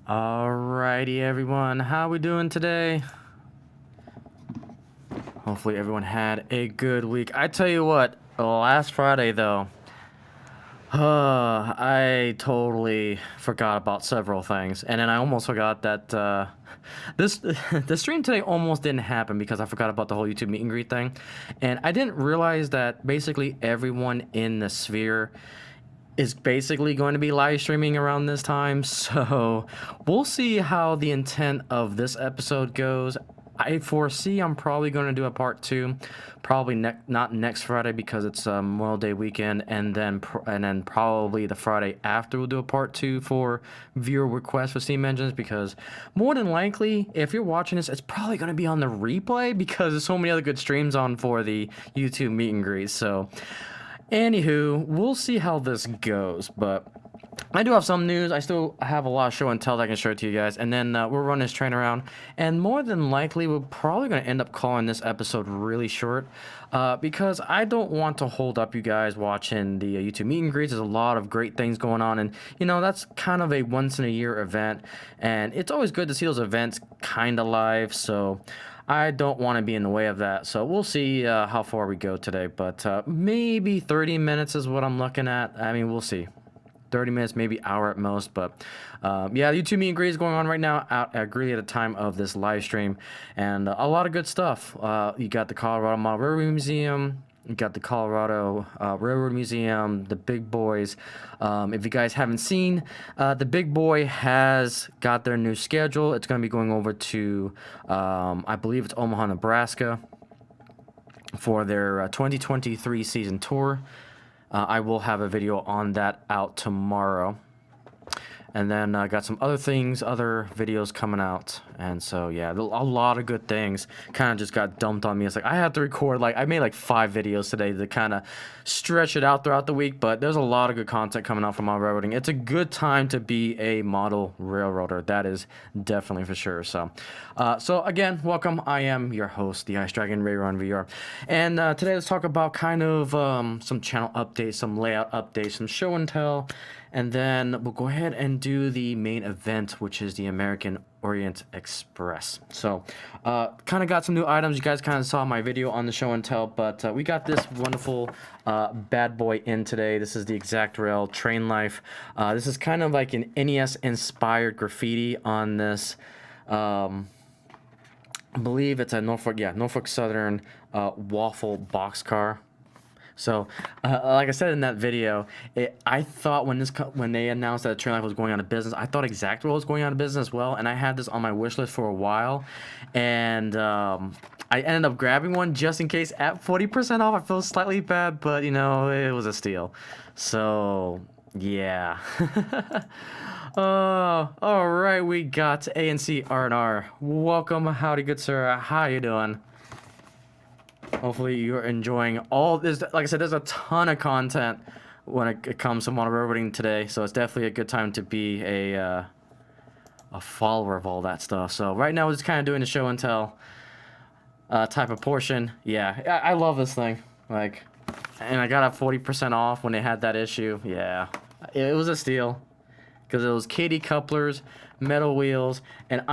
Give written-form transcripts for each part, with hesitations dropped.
Alrighty, everyone, how we doing today? Hopefully everyone had a good week. I tell you what, last Friday though, I totally forgot about several things, and then I almost forgot that this the stream today almost didn't happen because I forgot about the whole YouTube meet and greet thing, and I didn't realize that basically everyone in the sphere is basically going to be live streaming around this time. So we'll see how the intent of this episode goes. I foresee I'm probably going to do a part two, probably not next Friday because it's Memorial Day weekend, and then probably the Friday after we'll do a part two for viewer requests for Steam Engines, because more than likely, if you're watching this, it's probably going to be on the replay because there's so many other good streams on for the YouTube meet and greet. So anywho, we'll see how this goes, but I do have some news. I still have a lot of show and tell that I can show to you guys, and then we'll run this train around, and more than likely we're probably going to end up calling this episode really short because I don't want to hold up you guys watching the YouTube meet and greets. There's a lot of great things going on, and you know, that's kind of a once in a year event, and it's always good to see those events kind of live, so I don't want to be in the way of that. So we'll see how far we go today, but maybe 30 minutes is what I'm looking at. I mean, we'll see. 30 minutes, maybe hour at most, but yeah, YouTube meet and greet is going on right now at Greeley at the time of this live stream, and a lot of good stuff. You got the Colorado Model Railroad Museum, you got the Colorado Railroad Museum, the Big Boys. If you guys haven't seen, the Big Boy has got their new schedule. It's going to be going over to, I believe it's Omaha, Nebraska, for their 2023 season tour. I will have a video on that out tomorrow. And then I got some other things, other videos coming out. And so, yeah, a lot of good things kind of just got dumped on me. It's like I had to record, like, I made like 5 videos today to kind of stretch it out throughout the week. But there's a lot of good content coming out from model railroading. It's a good time to be a model railroader. That is definitely for sure. So, again, welcome. I am your host, the Ice Dragon Railroad VR. And today let's talk about kind of some channel updates, some layout updates, some show and tell. And then we'll go ahead and do the main event, which is the American Orient Express. So, kind of got some new items. You guys kind of saw my video on the show and tell, but we got this wonderful bad boy in today. This is the Exact Rail Train Life. This is kind of like an NES-inspired graffiti on this. I believe it's a Norfolk Southern waffle boxcar. So, like I said in that video, I thought when they announced that Train Life was going out of business, I thought Exact Rail was going out of business as well, and I had this on my wish list for a while, and I ended up grabbing one just in case at 40% off. I feel slightly bad, but you know, it was a steal. So, yeah. All right, we got ANC R&R. Welcome, howdy, good sir. How you doing? Hopefully you're enjoying all this. Like I said, there's a ton of content when it comes to model railroading today, so it's definitely a good time to be a follower of all that stuff. So right now we're just kind of doing the show and tell type of portion. Yeah, I love this thing. Like, and I got it 40% off when they had that issue. Yeah, it was a steal because it was KD couplers, metal wheels, and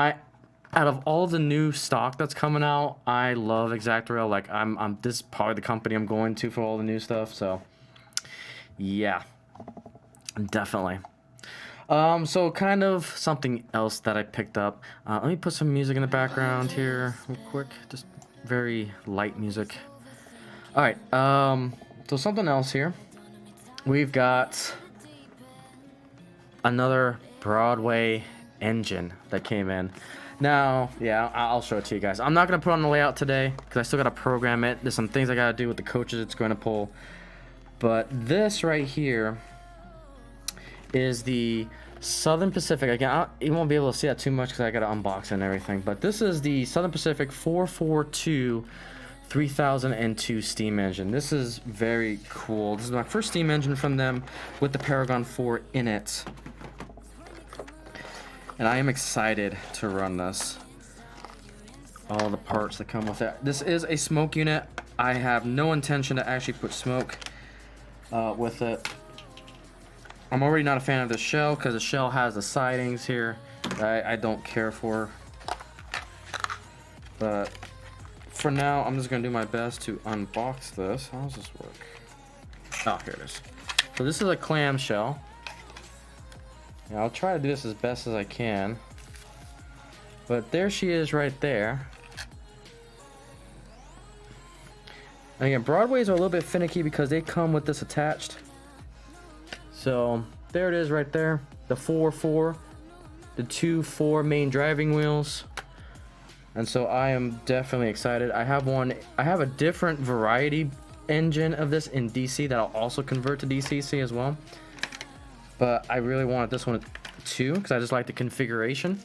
out of all the new stock that's coming out, I love Exact Rail. Like, this is probably the company I'm going to for all the new stuff. So, yeah, definitely. So kind of something else that I picked up. Let me put some music in the background here real quick. Just very light music. All right. So something else here. We've got another Broadway engine that came in. Now, yeah, I'll show it to you guys. I'm not going to put on the layout today because I still got to program it. There's some things I got to do with the coaches it's going to pull. But this right here is the Southern Pacific. Again, you won't be able to see that too much because I got to unbox it and everything. But this is the Southern Pacific 442 3002 steam engine. This is very cool. This is my first steam engine from them with the Paragon 4 in it. And I am excited to run this. All the parts that come with it. This is a smoke unit. I have no intention to actually put smoke with it. I'm already not a fan of the shell because the shell has the sidings here that I don't care for. But for now, I'm just gonna do my best to unbox this. How does this work? Oh, here it is. So this is a clam shell. Yeah, I'll try to do this as best as I can. But there she is right there. And again, Broadways are a little bit finicky because they come with this attached. So there it is right there. The 4 the 2 main driving wheels. And so I am definitely excited. I have a different variety engine of this in DC that I'll also convert to DCC as well. But I really wanted this one too because I just like the configuration.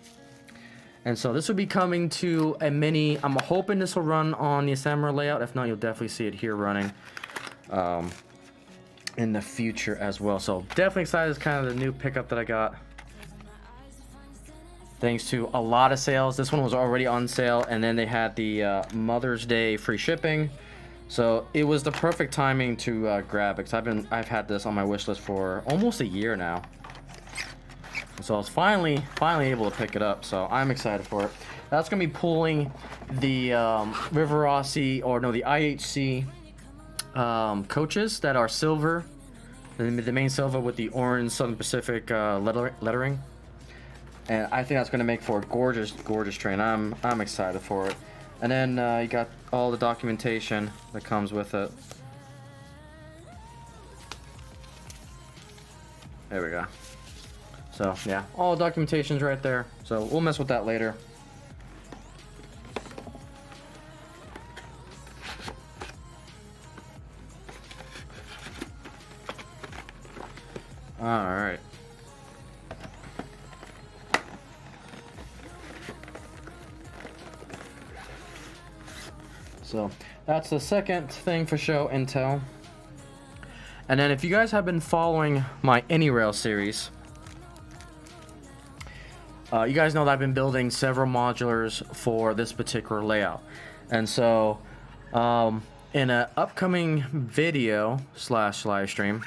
And so this will be coming to a mini. I'm hoping this will run on the Samurai layout. If not, you'll definitely see it here running in the future as well. So definitely excited. It's kind of the new pickup that I got. Thanks to a lot of sales. This one was already on sale, and then they had the Mother's Day free shipping. So it was the perfect timing to grab it because I've had this on my wish list for almost a year now. So I was finally able to pick it up. So I'm excited for it. That's gonna be pulling the the IHC coaches that are silver, the main silver with the orange Southern Pacific lettering. And I think that's gonna make for a gorgeous train. I'm excited for it. And then you got all the documentation that comes with it. There we go. So yeah, all the documentation's right there. So we'll mess with that later. All right. So that's the second thing for show and tell. And then if you guys have been following my AnyRail series, you guys know that I've been building several modulars for this particular layout. And so in an upcoming video / live stream,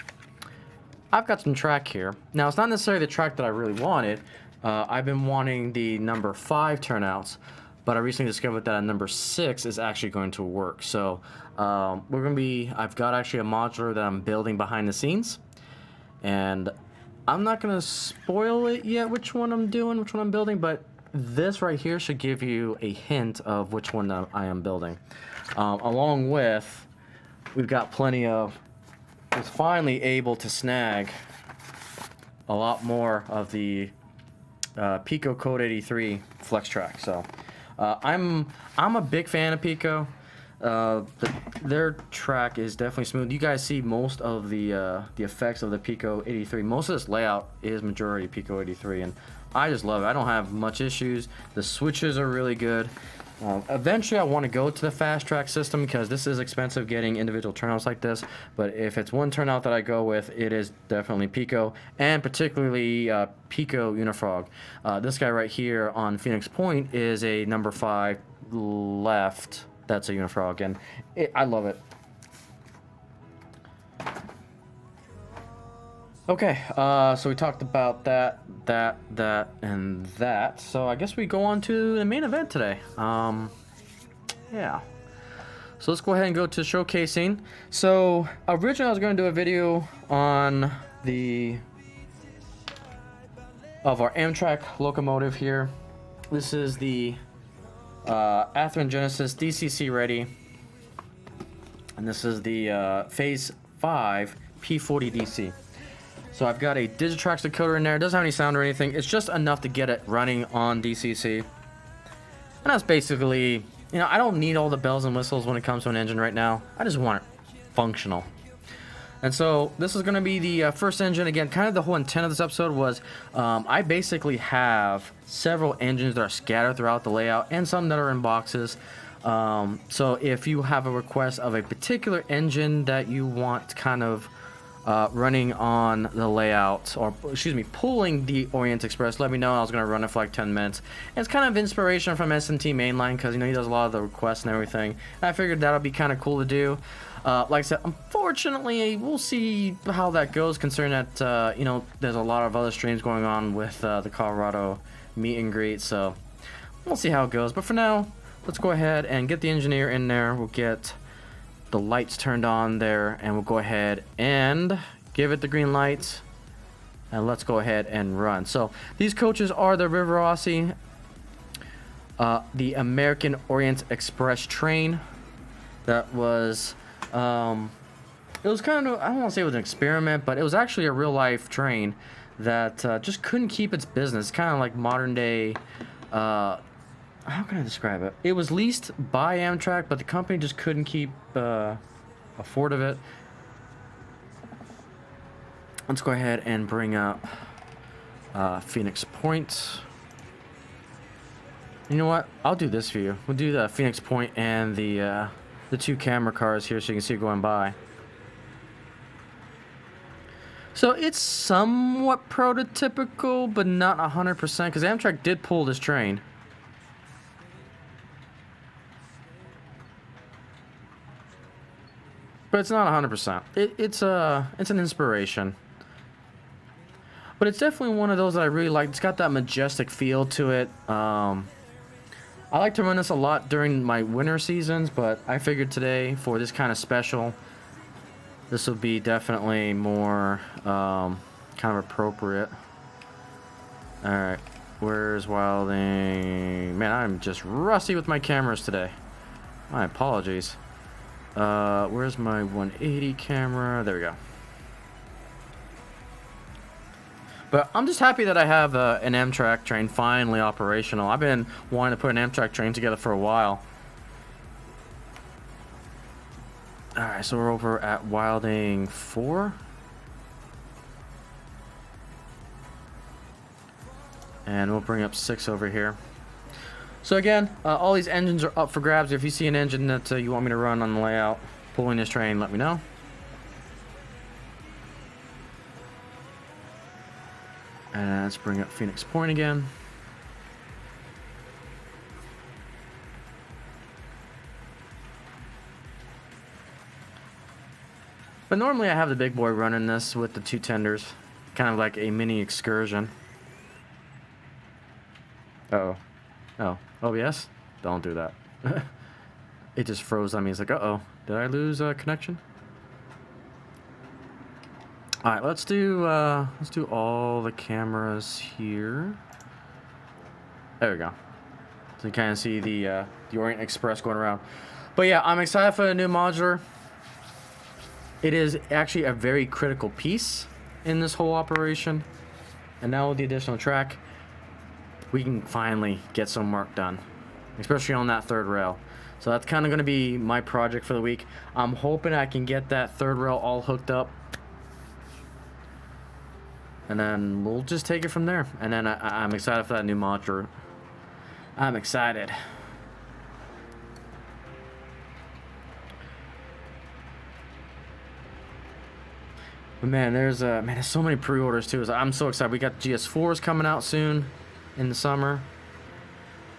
I've got some track here. Now it's not necessarily the track that I really wanted. I've been wanting the number 5 turnouts, but I recently discovered that a number 6 is actually going to work. So I've got actually a modular that I'm building behind the scenes, and I'm not gonna spoil it yet which one I'm building, but this right here should give you a hint of which one I am building. Along with, we've got plenty of, was finally able to snag a lot more of the Pico Code 83 Flex Track. So I'm a big fan of Pico. Their track is definitely smooth. You guys see most of the effects of the Pico 83. Most of this layout is majority Pico 83, and I just love it. I don't have much issues. The switches are really good. Eventually I want to go to the fast track system because this is expensive getting individual turnouts like this, but if it's one turnout that I go with, it is definitely Pico, and particularly Pico Unifrog. This guy right here on Phoenix Point is a number 5 left. That's a Unifrog, and I love it. Okay, so we talked about that, and that. So I guess we go on to the main event today. Yeah. So let's go ahead and go to showcasing. So originally I was going to do a video on of our Amtrak locomotive here. This is the Athearn Genesis DCC ready, and this is the Phase 5 P40 DC. So I've got a Digitrax decoder in there. It doesn't have any sound or anything. It's just enough to get it running on DCC. And that's basically, I don't need all the bells and whistles when it comes to an engine right now. I just want it functional. And so this is going to be the first engine. Again, kind of the whole intent of this episode was I basically have several engines that are scattered throughout the layout and some that are in boxes. So if you have a request of a particular engine that you want kind of running on the layout, or excuse me, pulling the Orient Express, let me know. I was going to run it for like 10 minutes. And it's kind of inspiration from S&T Mainline because he does a lot of the requests and everything. And I figured that'll be kind of cool to do. Like I said, unfortunately, we'll see how that goes, considering that, you know, there's a lot of other streams going on with the Colorado meet and greet, so we'll see how it goes. But for now, let's go ahead and get the engineer in there. We'll get the lights turned on there, and we'll go ahead and give it the green light. And let's go ahead and run. So these coaches are the Icey, the American Orient Express train. That was, it was kind of, I don't want to say it was an experiment, but it was actually a real life train that just couldn't keep its business. Kind of like modern day, how can I describe it? It was leased by Amtrak, but the company just couldn't keep afford of it. Let's go ahead and bring up Phoenix Point. You know what? I'll do this for you. We'll do the Phoenix Point and the 2 camera cars here so you can see it going by. So it's somewhat prototypical, but not 100%, because Amtrak did pull this train. But it's not 100%. It's an inspiration. But it's definitely one of those that I really like. It's got that majestic feel to it. I like to run this a lot during my winter seasons, but I figured today for this kind of special, this would be definitely more kind of appropriate. Alright, where's Wilding? Man, I'm just rusty with my cameras today. My apologies. Where's my 180 camera? There we go. But I'm just happy that I have an Amtrak train finally operational. I've been wanting to put an Amtrak train together for a while. Alright, so we're over at Wilding 4. And we'll bring up 6 over here. So again, all these engines are up for grabs. If you see an engine that you want me to run on the layout, pulling this train, let me know. And let's bring up Phoenix Point again. But normally I have the big boy running this with the 2 tenders. Kind of like a mini excursion. Uh-oh. Oh, OBS? Don't do that. It just froze on me. It's like, uh-oh. Did I lose connection? Alright, let's do all the cameras here. There we go. So you kind of see the Orient Express going around. But yeah, I'm excited for the new modular. It is actually a very critical piece in this whole operation. And now with the additional track, we can finally get some work done. Especially on that 3rd rail. So that's kind of going to be my project for the week. I'm hoping I can get that 3rd rail all hooked up. And then we'll just take it from there. And then I'm excited for that new modular. I'm excited. But man, there's so many pre-orders too. I'm so excited. We got GS4s coming out soon in the summer.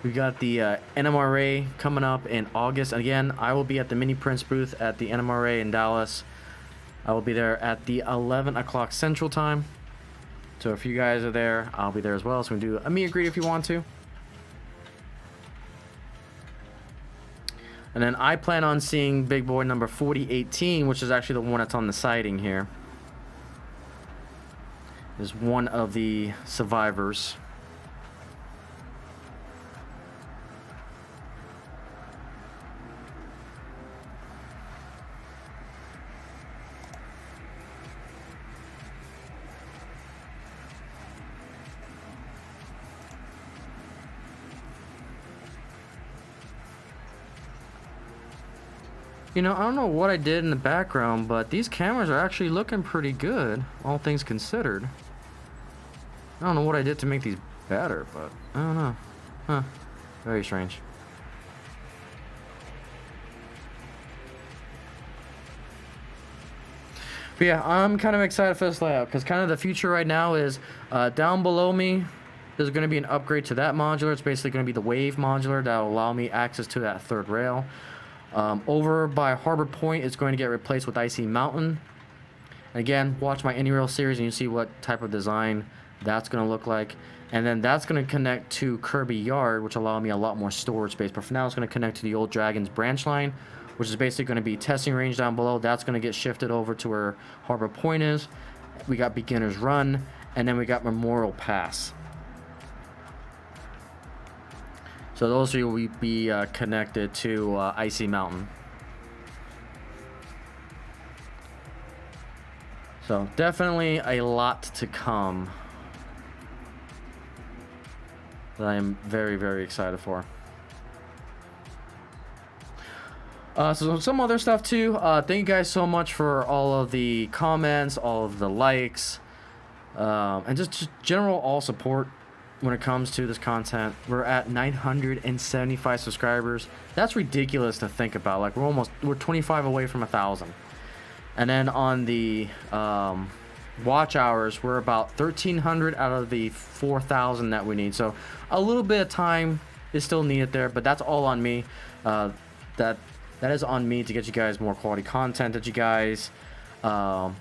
We got the NMRA coming up in August. And again, I will be at the Mini Prince booth at the NMRA in Dallas. I will be there at the 11 o'clock Central Time. So if you guys are there, I'll be there as well. So we can do a meet and greet if you want to. And then I plan on seeing big boy number 4018, which is actually the one that's on the siding here. Is one of the survivors. You know, I don't know what I did in the background, but these cameras are actually looking pretty good, all things considered. I don't know what I did to make these better, but I don't know. Huh. Very strange. But yeah, I'm kind of excited for this layout, because kind of the future right now is down below me, there's going to be an upgrade to that modular. It's basically going to be the wave modular that will allow me access to that 3rd rail. Over by Harbor Point, it's going to get replaced with Icey Mountain. Again, watch my Any Rail series and you see what type of design that's going to look like. And then that's going to connect to Kirby Yard, which allow me a lot more storage space. But for now, it's going to connect to the old Dragon's branch line, which is basically going to be testing range down below. That's going to get shifted over to where Harbor Point is. We got Beginner's Run, and then we got Memorial Pass. So those will be connected to Icey Mountain. So definitely a lot to come that I am very, very excited for. So some other stuff too. Thank you guys so much for all of the comments, all of the likes, and just general all support when it comes to this content. We're at 975 subscribers. That's ridiculous to think about. Like we're 25 away from 1,000. And then on the watch hours, we're about 1,300 out of the 4,000 that we need. So a little bit of time is still needed there, but that's all on me. That is on me to get you guys more quality content that you guys will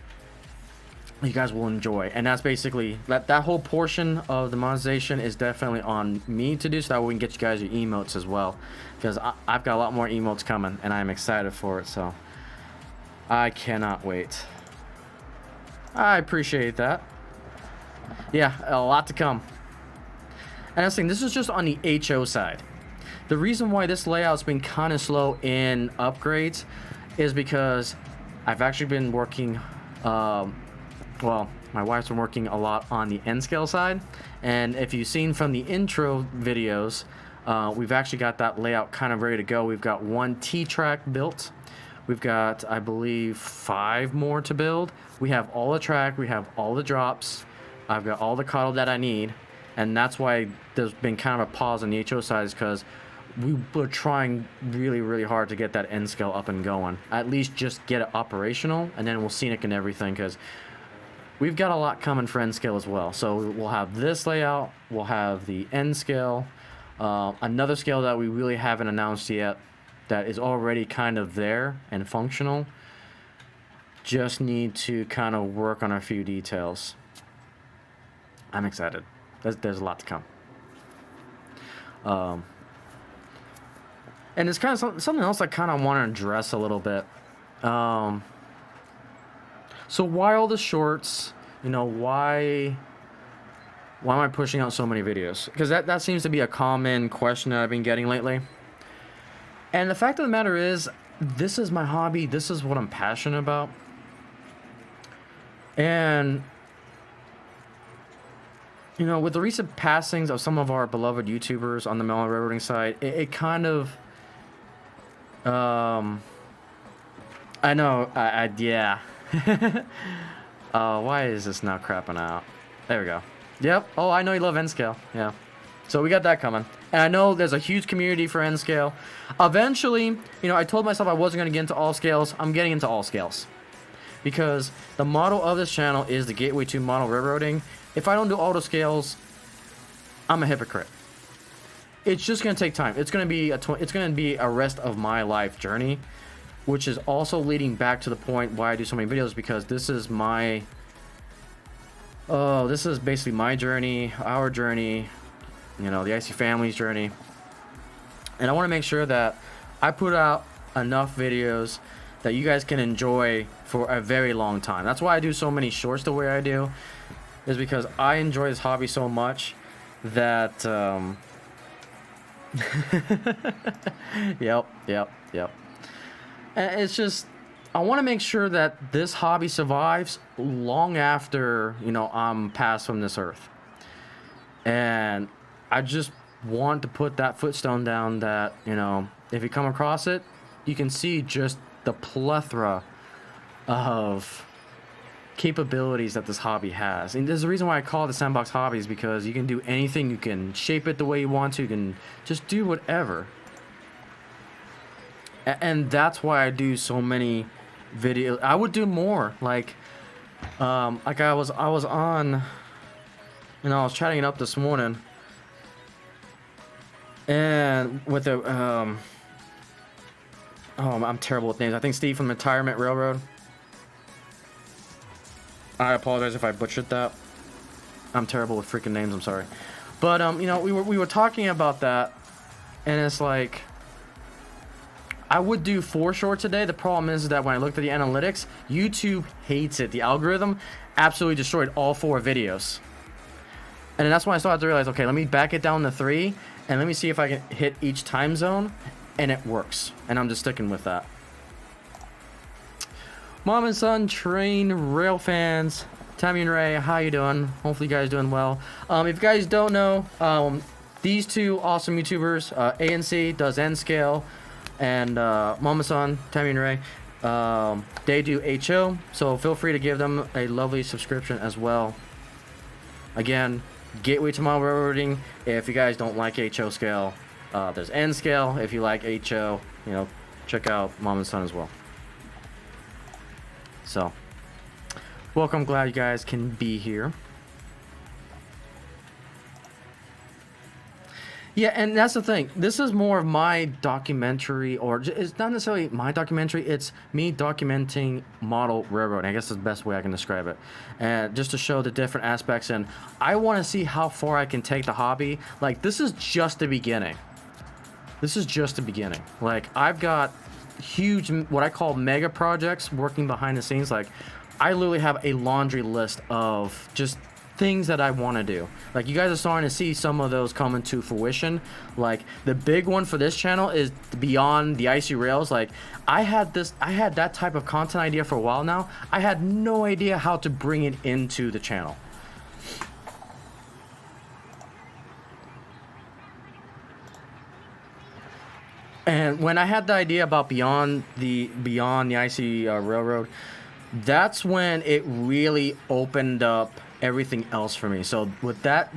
enjoy. And that's basically that whole portion of the monetization is definitely on me to do, so that we can get you guys your emotes as well, because I've got a lot more emotes coming and I'm excited for it. So I cannot wait. I appreciate that. Yeah, a lot to come. And I was saying, this is just on the HO side. The reason why this layout's been kind of slow in upgrades is because I've actually been working, well, my wife's been working a lot on the N scale side. And if you've seen from the intro videos, we've actually got that layout kind of ready to go. We've got one T-track built. We've got, I believe, 5 more to build. We have all the track, we have all the drops. I've got all the coddle that I need. And that's why there's been kind of a pause on the HO side, because we were trying really, really hard to get that N scale up and going. At least just get it operational, and then we'll scenic and everything, because we've got a lot coming for N scale as well. So we'll have this layout, we'll have the N scale, another scale that we really haven't announced yet that is already kind of there and functional. Just need to kind of work on a few details. I'm excited. There's a lot to come. And it's kind of something else I kind of want to address a little bit. So why all the shorts? You know, why am I pushing out so many videos? Because that seems to be a common question that I've been getting lately. And the fact of the matter is, this is my hobby. This is what I'm passionate about. And, you know, with the recent passings of some of our beloved YouTubers on the Melon Railroading side, it kind of, I know, yeah. Why is this now crapping out? There we go. Yep. Oh, I know you love N-scale. Yeah. So we got that coming. And I know there's a huge community for N-scale. Eventually, you know, I told myself I wasn't going to get into all scales. I'm getting into all scales. Because the motto of this channel is the gateway to model railroading. If I don't do auto scales, I'm a hypocrite. It's just going to take time. It's going to be a rest of my life journey, which is also leading back to the point why I do so many videos, because this is basically my journey, our journey, you know, the Icey family's journey. And I want to make sure that I put out enough videos that you guys can enjoy for a very long time. That's why I do so many shorts the way I do, is because I enjoy this hobby so much that yep. And it's just, I want to make sure that this hobby survives long after, you know, I'm passed from this earth. And I just want to put that footstone down that, you know, if you come across it, you can see just the plethora of capabilities that this hobby has. And there's a reason why I call it the Sandbox Hobbies, because you can do anything. You can shape it the way you want to. You can just do whatever. And that's why I do so many videos. I would do more. Like I was on, you know, I was chatting it up this morning, and with a Oh, I'm terrible with names. I think Steve from Retirement Railroad. I apologize if I butchered that. I'm terrible with freaking names. I'm sorry. But you know, we were talking about that, and it's like I would do 4 shorts a day. The problem is that when I looked at the analytics, YouTube hates it. The algorithm absolutely destroyed all 4 videos. And then that's when I started to realize, okay, let me back it down to 3, and let me see if I can hit each time zone, and it works. And I'm just sticking with that. Mom and son, train rail fans. Tammy and Ray, how you doing? Hopefully you guys doing well. If you guys don't know, these 2 awesome YouTubers, ANC does N scale, and Mama Son, Tammy and Ray, they do HO, so feel free to give them a lovely subscription as well. Again, gateway to model railroading. If you guys don't like HO scale, there's N scale. If you like HO, you know, check out Mom and Son as well. So, welcome. Glad you guys can be here. Yeah, and that's the thing. This is more of my documentary, or it's not necessarily my documentary. It's me documenting model railroading. I guess that's the best way I can describe it. And just to show the different aspects. And I want to see how far I can take the hobby. Like, this is just the beginning. This is just the beginning. Like, I've got huge, what I call mega projects working behind the scenes. Like, I literally have a laundry list of just things that I want to do. Like, you guys are starting to see some of those come into fruition. Like, the big one for this channel is beyond the Icey rails. Like, I had that type of content idea for a while now. I had no idea how to bring it into the channel. And when I had the idea about beyond the Icey railroad, that's when it really opened up everything else for me. So with that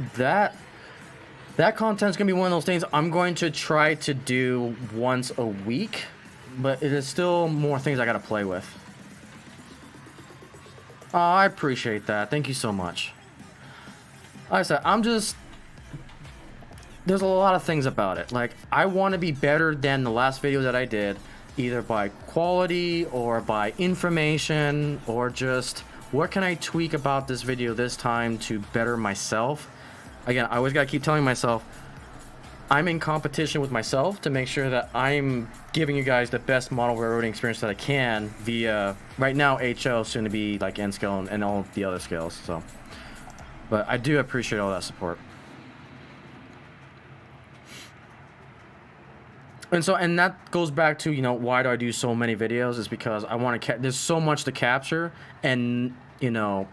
content's gonna be one of those things I'm going to try to do once a week, but it is still more things I gotta play with. Oh, I appreciate that. Thank you so much. Like I said, there's a lot of things about it. Like, I want to be better than the last video that I did, either by quality or by information, or just what can I tweak about this video this time to better myself. Again, I always gotta keep telling myself I'm in competition with myself to make sure that I'm giving you guys the best model railroading experience that I can via, right now, HO, soon to be like N scale and all the other scales. So, but I do appreciate all that support. And that goes back to, you know, why do I do so many videos, is because I want to there's so much to capture, and, you know,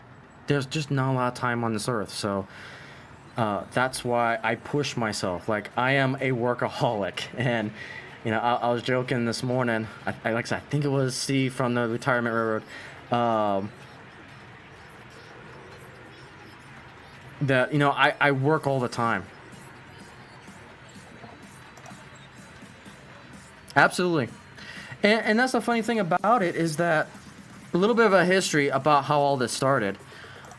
there's just not a lot of time on this earth. So that's why I push myself. Like, I am a workaholic. And, you know, I was joking this morning. Like I said, I think it was Steve from the Retirement Railroad. That, you know, I work all the time. Absolutely. And that's the funny thing about it, is that a little bit of a history about how all this started.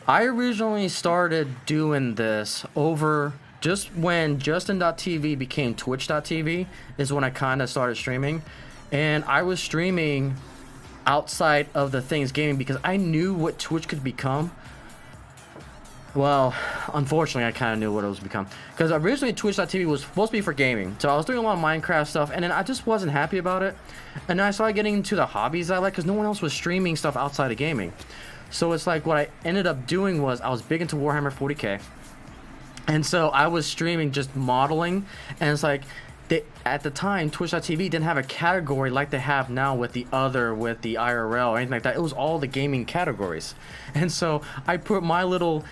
I originally started doing this over just when Justin.tv became Twitch.tv is when I kind of started streaming. And I was streaming outside of the things gaming because I knew what Twitch could become. Well, unfortunately, I kind of knew what it was become. Because originally, Twitch.tv was supposed to be for gaming. So I was doing a lot of Minecraft stuff, and then I just wasn't happy about it. And then I started getting into the hobbies I like, because no one else was streaming stuff outside of gaming. So it's like, what I ended up doing was, I was big into Warhammer 40k. And so I was streaming just modeling, and it's like, at the time, Twitch.tv didn't have a category like they have now with the IRL or anything like that. It was all the gaming categories. And so I put my little,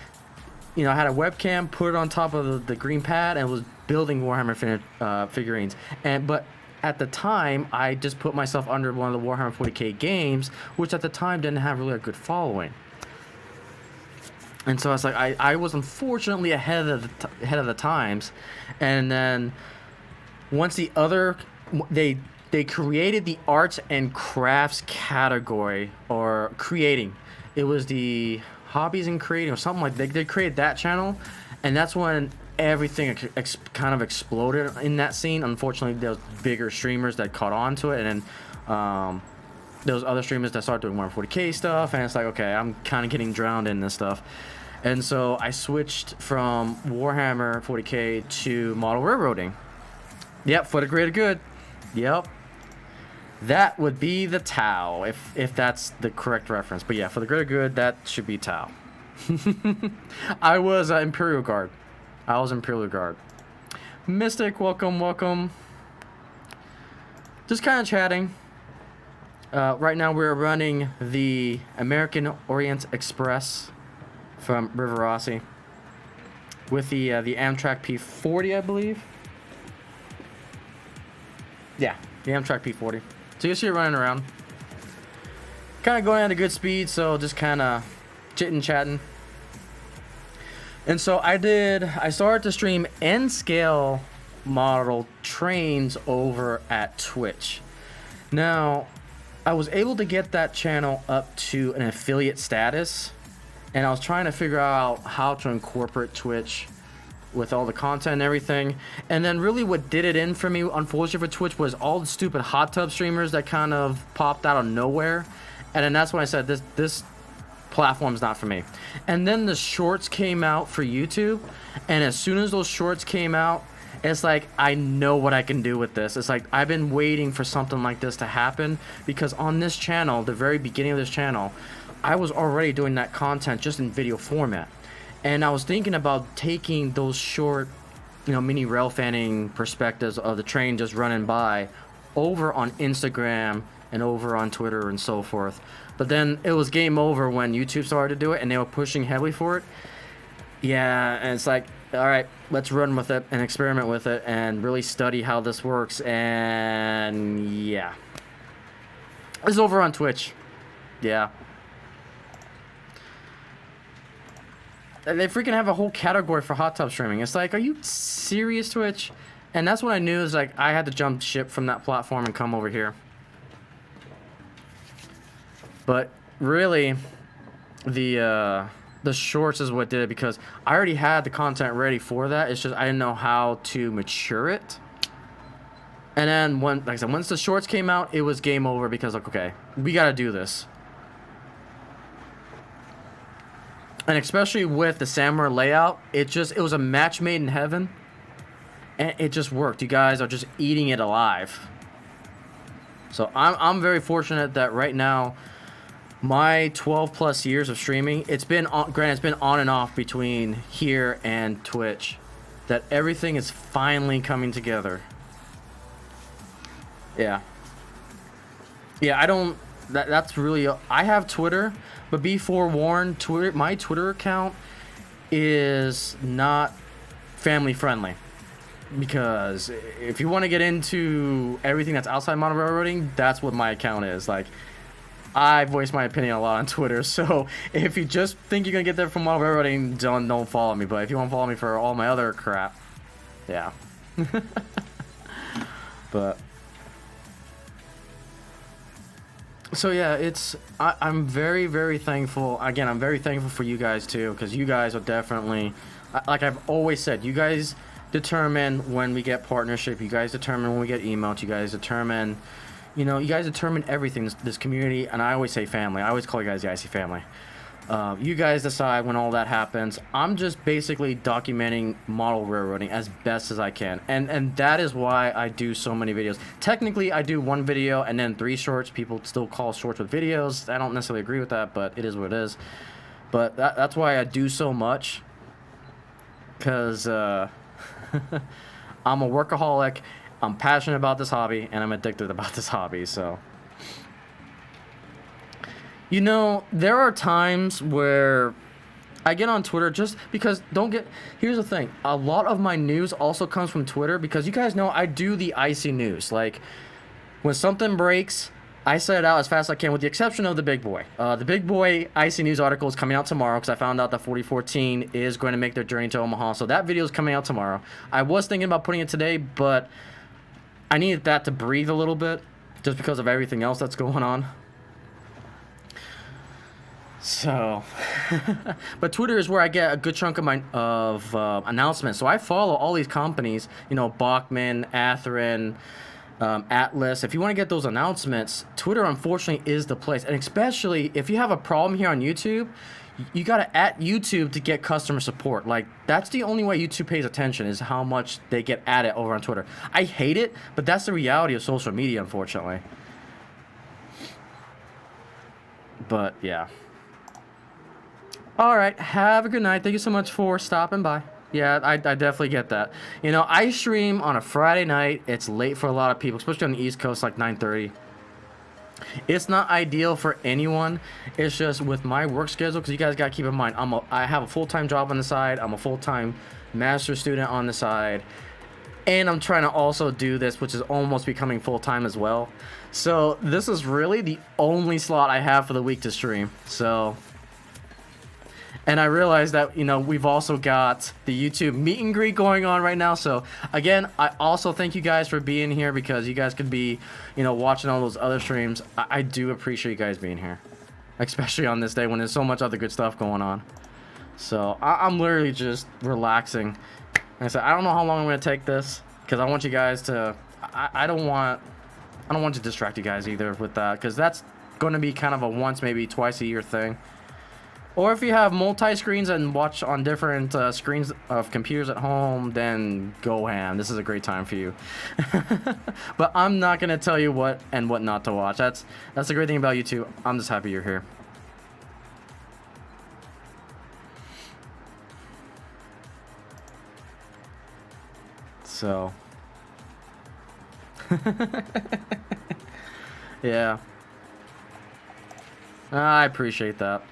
you know, I had a webcam, put it on top of the green pad, and was building Warhammer figurines. But at the time, I just put myself under one of the Warhammer 40k games, which at the time didn't have really a good following. And so it's like, I was unfortunately ahead of the times. And then once they created the arts and crafts category, or creating, it was the hobbies and creating or something like that. They created that channel, and that's when everything kind of exploded in that scene. Unfortunately, there was bigger streamers that caught on to it, and Those other streamers that start doing more 40K stuff, and it's like, okay, I'm kind of getting drowned in this stuff. And so I switched from Warhammer 40K to model railroading. Yep, for the greater good. Yep. That would be the Tau, if that's the correct reference. But yeah, for the greater good, that should be Tau. I was Imperial Guard. I was Imperial Guard. Mystic, welcome, welcome. Just kind of chatting. Right now we're running the American Orient Express from River Rossi with the Amtrak P40, I believe. Yeah, the Amtrak P40. So you see it running around. Kind of going at a good speed, so just kind of chitting, chatting. And so I started to stream N-scale model trains over at Twitch. Now, I was able to get that channel up to an affiliate status, and I was trying to figure out how to incorporate Twitch with all the content and everything. And then really what did it in for me, unfortunately for Twitch, was all the stupid hot tub streamers that kind of popped out of nowhere. And then that's when I said, this platform's not for me. And then the shorts came out for YouTube, and as soon as those shorts came out, it's like, I know what I can do with this. It's like, I've been waiting for something like this to happen, because on this channel, the very beginning of this channel, I was already doing that content just in video format. And I was thinking about taking those short, mini rail fanning perspectives of the train just running by over on Instagram and over on Twitter and so forth. But then it was game over when YouTube started to do it, and they were pushing heavily for it. Yeah, and it's like, all right, let's run with it and experiment with it and really study how this works. And yeah, it's over on Twitch. Yeah. They freaking have a whole category for hot tub streaming. It's like, are you serious, Twitch? And that's when I knew, is like, I had to jump ship from that platform and come over here. But really, the shorts is what did it, because I already had the content ready for that. It's just I didn't know how to mature it. And then like I said, once the shorts came out, it was game over, because like, okay, we got to do this. And especially with the Samurai layout, it was a match made in heaven, and it just worked. You guys are just eating it alive. So I'm very fortunate that right now, my 12 plus years of streaming, it's been on, granted, it's been on and off between here and Twitch, that everything is finally coming together. Yeah. Yeah, that's really, I have Twitter, but be forewarned, my Twitter account is not family friendly. Because if you want to get into everything that's outside model railroading, that's what my account is. Like, I voice my opinion a lot on Twitter, so if you just think you're gonna get there from model railroading, don't follow me. But if you want to follow me for all my other crap, yeah. But so yeah, I'm very, very thankful. Again, I'm very thankful for you guys too, because you guys are definitely, like I've always said, you guys determine when we get partnership. You guys determine when we get emotes. You guys determine, you guys determine everything. This community, and I always say family. I always call you guys the Icey family. You guys decide when all that happens. I'm just basically documenting model railroading as best as I can, and that is why I do so many videos. Technically, I do one video and then 3 shorts. People still call shorts with videos. I don't necessarily agree with that, but it is what it is. But that's why I do so much, because I'm a workaholic, I'm passionate about this hobby, and I'm addicted about this hobby. So there are times where I get on Twitter just because, here's the thing, a lot of my news also comes from Twitter, because you guys know I do the Icey news. Like, when something breaks, I set it out as fast as I can, with the exception of the Big Boy. The Big Boy Icey news article is coming out tomorrow, because I found out that 4014 is going to make their journey to Omaha. So that video is coming out tomorrow. I was thinking about putting it today, but I needed that to breathe a little bit, just because of everything else that's going on. So, but Twitter is where I get a good chunk of my announcements. So I follow all these companies, Bachman, Atherin, Atlas. If you want to get those announcements, Twitter unfortunately is the place. And especially if you have a problem here on YouTube, you got to at YouTube to get customer support. Like, that's the only way YouTube pays attention, is how much they get at it over on Twitter. I hate it, but that's the reality of social media, unfortunately. But yeah. All right, have a good night. Thank you so much for stopping by. Yeah, I definitely get that. You know, I stream on a Friday night. It's late for a lot of people, especially on the East Coast, like 9:30. It's not ideal for anyone. It's just with my work schedule, because you guys got to keep in mind, I have a full-time job on the side. I'm a full-time master's student on the side. And I'm trying to also do this, which is almost becoming full-time as well. So this is really the only slot I have for the week to stream. So... And I realized that, you know, we've also got the YouTube meet and greet going on right now. So, again, I also thank you guys for being here, because you guys could be, you know, watching all those other streams. I do appreciate you guys being here, especially on this day when there's so much other good stuff going on. So, I'm literally just relaxing. Like I said, I don't know how long I'm going to take this, because I want you guys to... I don't want to distract you guys either with that, because that's going to be kind of a once, maybe twice a year thing. Or if you have multi-screens and watch on different screens of computers at home, then go ham. This is a great time for you. But I'm not going to tell you what and what not to watch. That's the great thing about YouTube. I'm just happy you're here. So. Yeah. I appreciate that.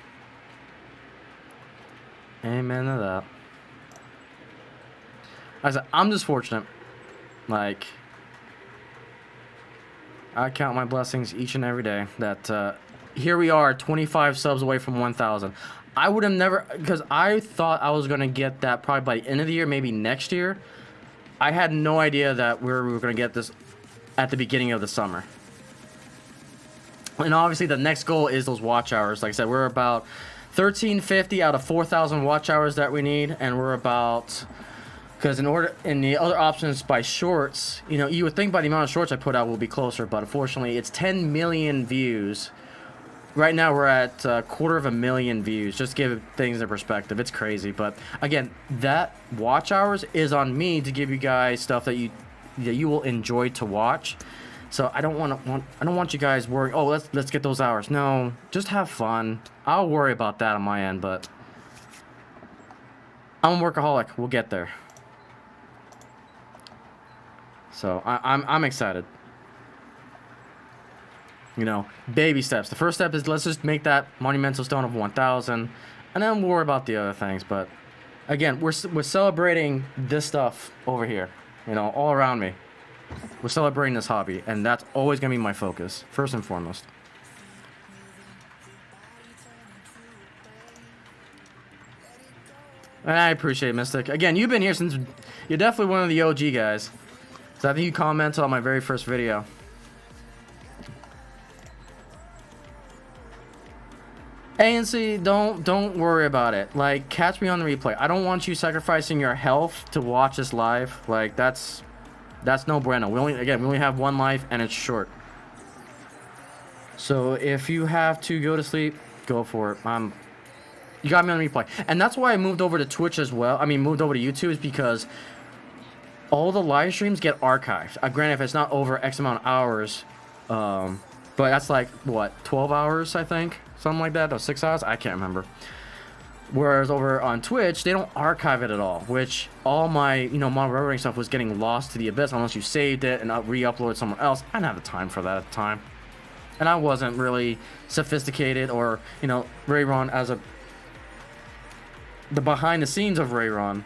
Amen to that. I said, I'm just fortunate. Like, I count my blessings each and every day that here we are, 25 subs away from 1,000. I would have never, because I thought I was going to get that probably by the end of the year, maybe next year. I had no idea that we were going to get this at the beginning of the summer. And obviously the next goal is those watch hours. Like I said, we're about 1,350 out of 4,000 watch hours that we need, and we're about, because in the other options by shorts, you know, you would think by the amount of shorts I put out we'll be closer, but unfortunately it's 10 million views. Right now we're at 250,000 views. Just to give things in perspective, it's crazy. But again, that watch hours is on me to give you guys stuff that you will enjoy to watch. So I don't want you guys worrying, oh, let's get those hours. No, just have fun. I'll worry about that on my end, but I'm a workaholic. We'll get there. So I'm excited. You know, baby steps. The first step is let's just make that monumental stone of 1,000, and then we'll worry about the other things. But again, we're celebrating this stuff over here, you know, all around me. We're celebrating this hobby, and that's always going to be my focus, first and foremost. And I appreciate it, Mystic. Again, you've been here since... You're definitely one of the OG guys. So I think you commented on my very first video. ANC, don't worry about it. Like, catch me on the replay. I don't want you sacrificing your health to watch this live. Like, that's no bueno. We only have one life, and it's short. So if you have to go to sleep, go for it. You got me on replay, and that's why I moved over to Twitch as well. I mean, moved over to YouTube, is because all the live streams get archived. Granted, if it's not over X amount of hours, but that's like what, 12 hours, I think, something like that, or 6 hours. I can't remember. Whereas over on Twitch, they don't archive it at all, which all my, model railroading stuff was getting lost to the abyss unless you saved it and re-uploaded somewhere else. I didn't have the time for that at the time. And I wasn't really sophisticated or, Rayron as the behind the scenes of Rayron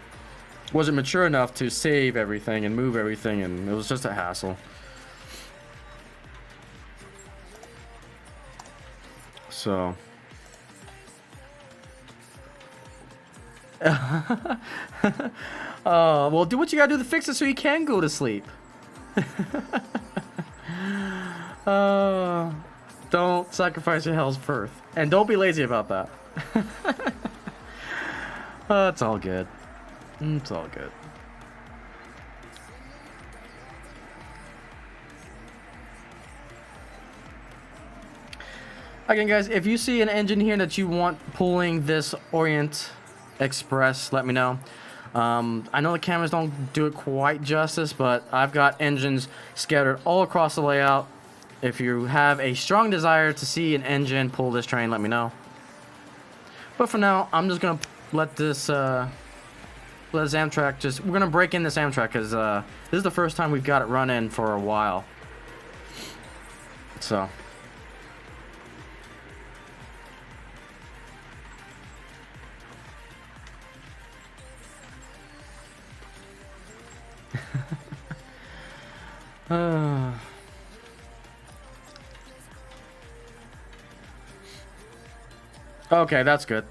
wasn't mature enough to save everything and move everything, and it was just a hassle. So... well, do what you gotta do to fix it so you can go to sleep. Don't sacrifice your health first, and don't be lazy about that. It's all good. It's all good. Again, guys, if you see an engine here that you want pulling this Orient Express, let me know. I know the cameras don't do it quite justice, but I've got engines scattered all across the layout. If you have a strong desire to see an engine pull this train, let me know. But for now, I'm just gonna let this Amtrak we're gonna break in this Amtrak because this is the first time we've got it running for a while. So. Okay, that's good.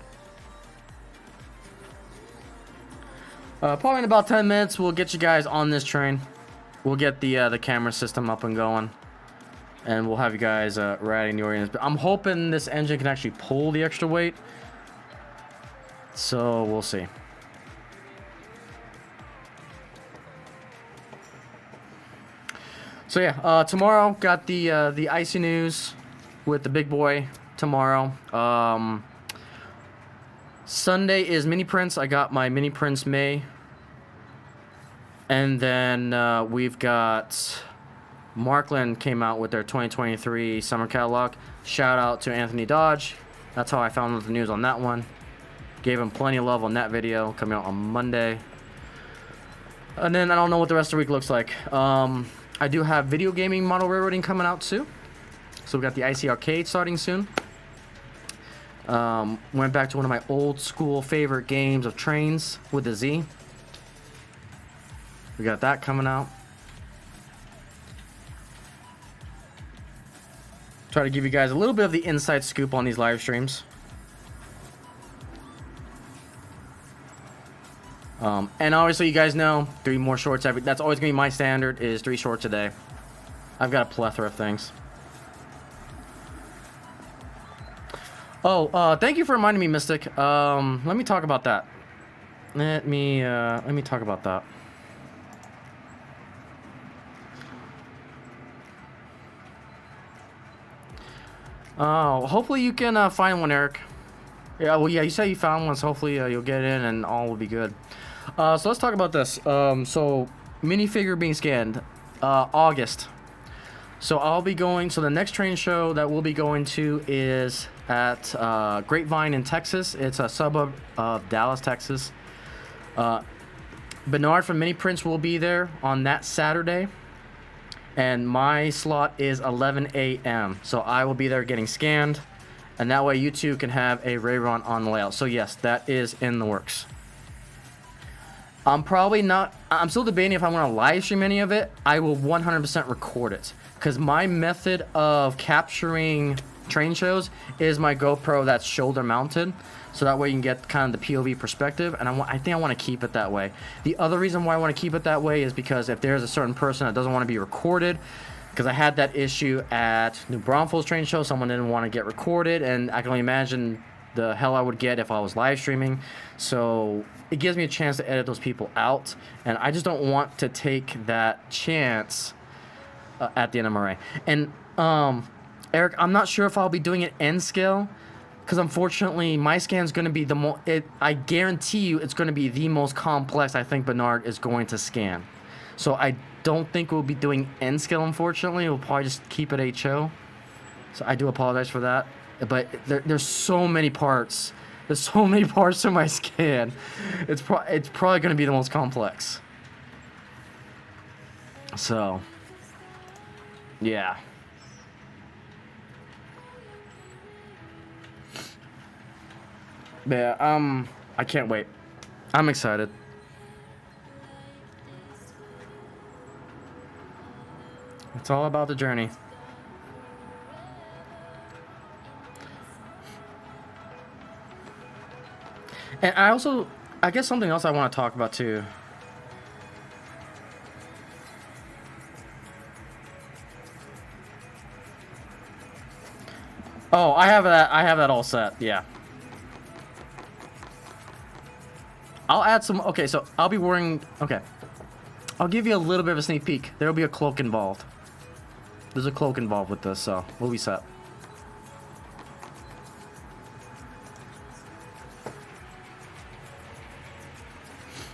Probably in about 10 minutes, we'll get you guys on this train. We'll get the camera system up and going, and we'll have you guys riding the Orient. I'm hoping this engine can actually pull the extra weight. So we'll see. So yeah, tomorrow got the Icey news with the big boy tomorrow. Sunday is Mini Prince. I got my Mini Prince May. And then we've got Markland came out with their 2023 summer catalog. Shout out to Anthony Dodge. That's how I found out the news on that one. Gave him plenty of love on that video coming out on Monday. And then I don't know what the rest of the week looks like. I do have video gaming model railroading coming out too. So we got the Icey Arcade starting soon. Went back to one of my old school favorite games of trains with the Z. We got that coming out. Try to give you guys a little bit of the inside scoop on these live streams. And obviously you guys know 3 more shorts that's always gonna be my standard, is 3 shorts a day. I've got a plethora of things. Oh, thank you for reminding me, Mystic. Let me talk about that. Let me talk about that. Oh, hopefully you can find one, Eric. Yeah, well, yeah, you said you found one, so hopefully you'll get in and all will be good. So let's talk about this. So minifigure being scanned, August. So I'll be going. So the next train show that we'll be going to is at Grapevine in Texas. It's a suburb of Dallas, Texas. Bernard from Mini Prince will be there on that Saturday, and my slot is 11 a.m. So I will be there getting scanned, and that way you two can have a rerun on the layout. So yes, that is in the works. I'm still debating if I want to live stream any of it. I will 100% record it, because my method of capturing train shows is my GoPro that's shoulder mounted, so that way you can get kind of the POV perspective, and I think I want to keep it that way. The other reason why I want to keep it that way is because if there's a certain person that doesn't want to be recorded, because I had that issue at New Braunfels train show, someone didn't want to get recorded, and I can only imagine the hell I would get if I was live streaming. So it gives me a chance to edit those people out, and I just don't want to take that chance at the NMRA. And Eric, I'm not sure if I'll be doing it N scale, because unfortunately my scan's going to be I guarantee you it's going to be the most complex I think Bernard is going to scan. So I don't think we'll be doing N scale, unfortunately. We'll probably just keep it HO. So I do apologize for that. But there's so many parts. There's so many parts to my scan. It's probably going to be the most complex. So, yeah. Yeah, I can't wait. I'm excited. It's all about the journey. And I guess something else I want to talk about too. Oh, I have that all set. Yeah. I'll add some. Okay, so I'll be wearing. Okay. I'll give you a little bit of a sneak peek. There'll be a cloak involved. There's a cloak involved with this, so we'll be set.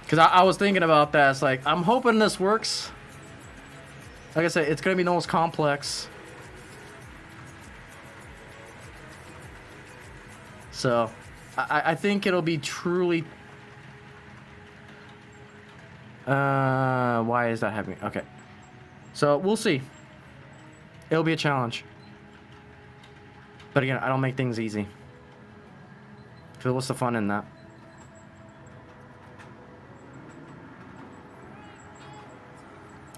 Because I was thinking about that. It's like, I'm hoping this works. Like I said, it's going to be the most complex. So, I think it'll be truly... why is that happening? Okay. So, we'll see. It'll be a challenge. But again, I don't make things easy. So what's the fun in that?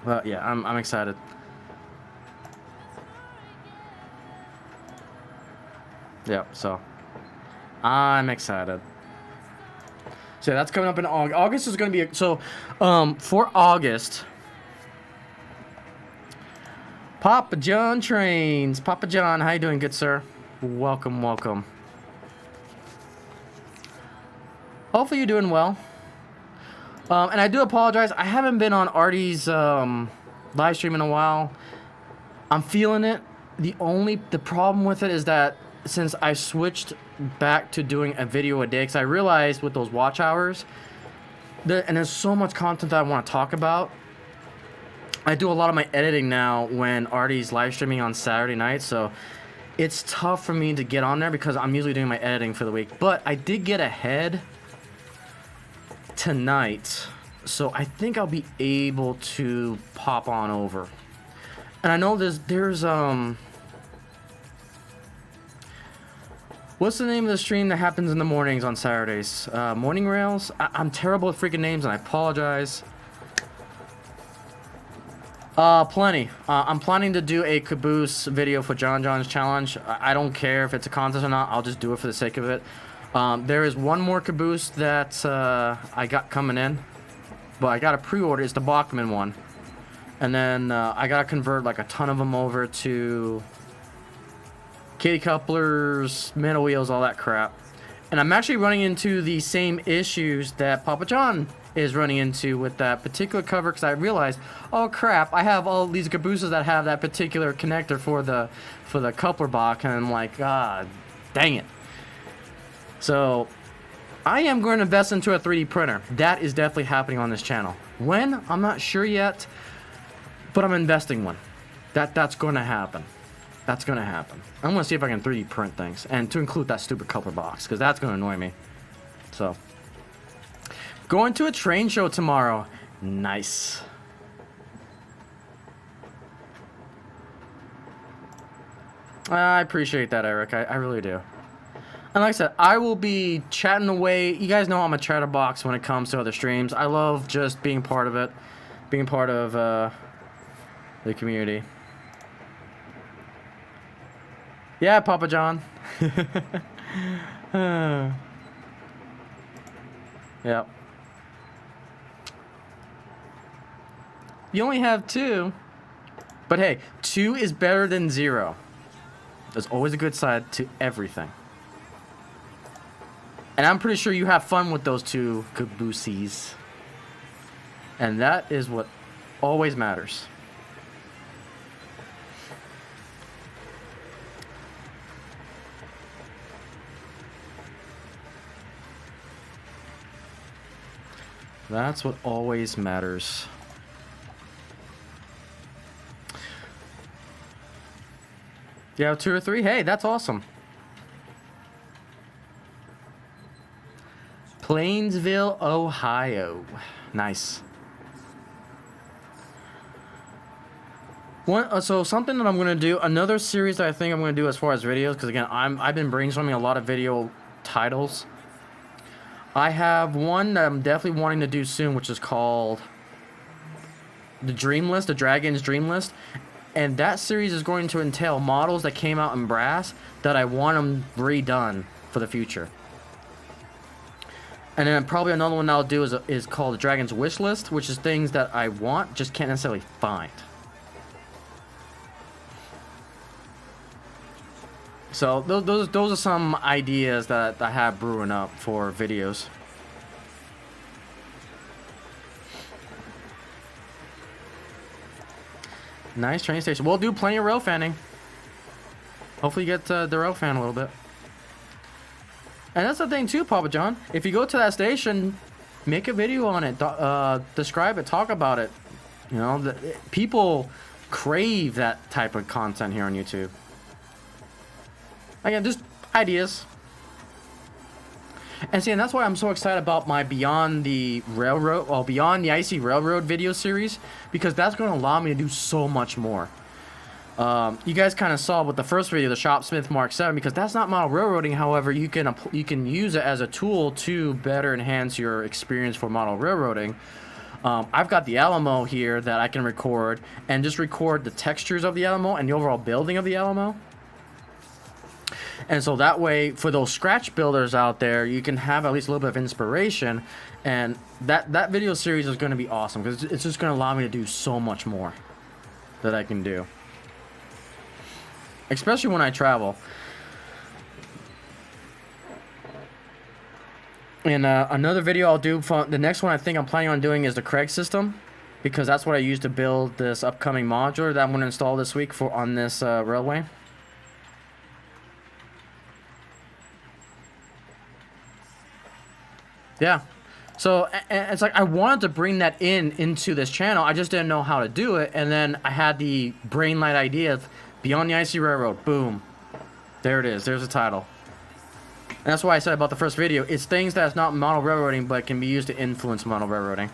Well, yeah, I'm excited. Yeah, so I'm excited. So that's coming up in August. August is going to be for August. Papa John trains. Papa John, how you doing, good sir? Welcome, welcome. Hopefully you're doing well. And I do apologize. I haven't been on Artie's live stream in a while. I'm feeling it. The problem with it is that since I switched back to doing a video a day, because I realized with those watch hours, and there's so much content that I want to talk about. I do a lot of my editing now when Artie's live streaming on Saturday night, so it's tough for me to get on there because I'm usually doing my editing for the week. But I did get ahead tonight, so I think I'll be able to pop on over. And I know there's what's the name of the stream that happens in the mornings on Saturdays? Morning Rails? I'm terrible at freaking names and I apologize. Plenty. I'm planning to do a caboose video for John's challenge. I don't care if it's a contest or not. I'll just do it for the sake of it. There is one more caboose that I got coming in, but I got a pre-order. It's the Bachman one, and then I gotta convert like a ton of them over to kitty couplers, middle wheels, all that crap. And I'm actually running into the same issues that Papa John is running into with that particular cover, because I realized, oh crap, I have all these cabooses that have that particular connector for the coupler box, and I'm like, ah, dang it. So I am going to invest into a 3D printer. That is definitely happening on this channel. When? I'm not sure yet, but I'm investing one. That's going to happen. That's going to happen. I'm going to see if I can 3D print things, and to include that stupid coupler box, because that's going to annoy me. So, going to a train show tomorrow. Nice. I appreciate that, Eric. I really do. And like I said, I will be chatting away. You guys know I'm a chatterbox when it comes to other streams. I love just being part of it. Being part of the community. Yeah, Papa John. Yep. You only have 2. But hey, 2 is better than 0. There's always a good side to everything. And I'm pretty sure you have fun with those 2 cabooses. And that is what always matters. That's what always matters. You have 2 or 3? Hey, that's awesome. Plainsville, Ohio. Nice. So something that I'm going to do, another series that I think I'm going to do as far as videos, because again, I've been brainstorming a lot of video titles. I have one that I'm definitely wanting to do soon, which is called the Dream List, the Dragon's Dream List. And that series is going to entail models that came out in brass that I want them redone for the future. And then probably another one I'll do is called the Dragon's Wish List, which is things that I want, just can't necessarily find. So those are some ideas that I have brewing up for videos. Nice train station. We'll do plenty of rail fanning. Hopefully you get the rail fan a little bit. And that's the thing too, Papa John. If you go to that station, make a video on it, describe it, talk about it. You know, people crave that type of content here on YouTube. Again, just ideas. And see, and that's why I'm so excited about my Beyond the Icey Railroad video series, because that's going to allow me to do so much more. You guys kind of saw with the first video, the Shopsmith Mark 7, because that's not model railroading. However, you can use it as a tool to better enhance your experience for model railroading. I've got the Alamo here that I can record and just record the textures of the Alamo and the overall building of the Alamo. And so that way, for those scratch builders out there, you can have at least a little bit of inspiration. And that video series is going to be awesome, because it's just going to allow me to do so much more that I can do. Especially when I travel. And another video I'll do, the next one I think I'm planning on doing is the Craig system, because that's what I use to build this upcoming modular that I'm going to install this week on this railway. Yeah, so it's like I wanted to bring that into this channel. I just didn't know how to do it, and then I had the brainlight idea of Beyond the Icey Railroad. Boom, there it is. There's the title. And that's why I said about the first video. It's things that's not model railroading, but can be used to influence model railroading.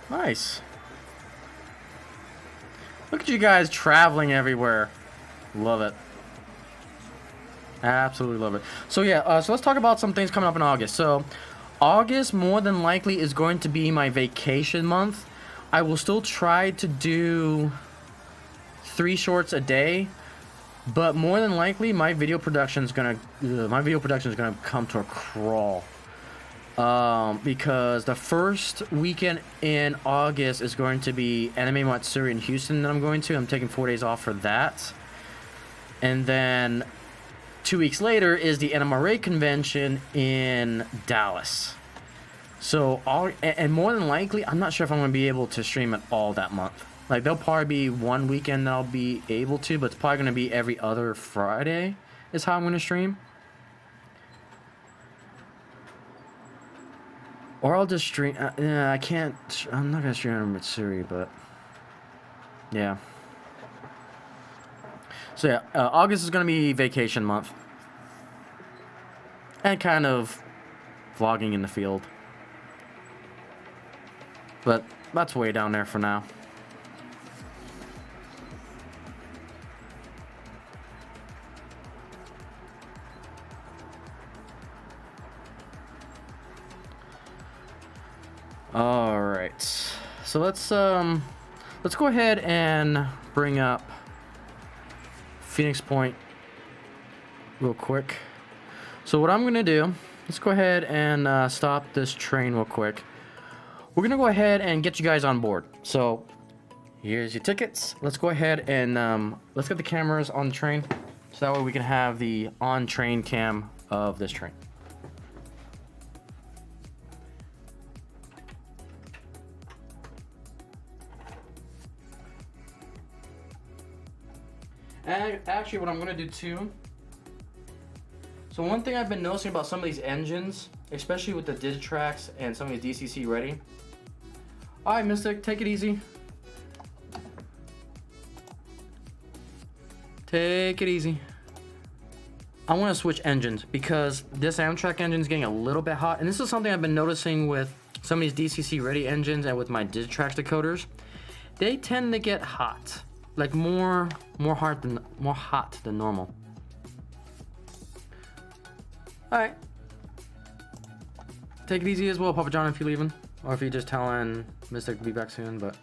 Nice. Look at you guys traveling everywhere. Love it. Absolutely love it. So yeah, so let's talk about some things coming up in August. So August more than likely is going to be my vacation month. I will still try to do 3 shorts a day, but more than likely my video production is gonna come to a crawl. Because the first weekend in August is going to be Anime Matsuri in Houston that I'm going to. I'm taking 4 days off for that. And then 2 weeks later is the NMRA convention in Dallas. So, and more than likely, I'm not sure if I'm going to be able to stream it all that month. Like, there'll probably be one weekend that I'll be able to, but it's probably going to be every other Friday is how I'm going to stream. Or I'll just stream, I can't, I'm not going to stream on Matsuri, but yeah. So yeah, August is going to be vacation month. And kind of vlogging in the field. But that's way down there for now. All right. So let's go ahead and bring up Phoenix Point real quick. So what I'm gonna do, let's go ahead and stop this train real quick. We're gonna go ahead and get you guys on board. So here's your tickets. Let's go ahead and let's get the cameras on the train, so that way we can have the on-train cam of this train. And actually, what I'm gonna do too. So one thing I've been noticing about some of these engines, especially with the Digitrax and some of these DCC ready. All right, Mystic, take it easy. Take it easy. I want to switch engines because this Amtrak engine is getting a little bit hot, and this is something I've been noticing with some of these DCC ready engines and with my Digitrax decoders. They tend to get hot, like more hot than normal. Alright. Take it easy as well, Papa John, if you're leaving. Or if you're just telling Mystic to be back soon, but...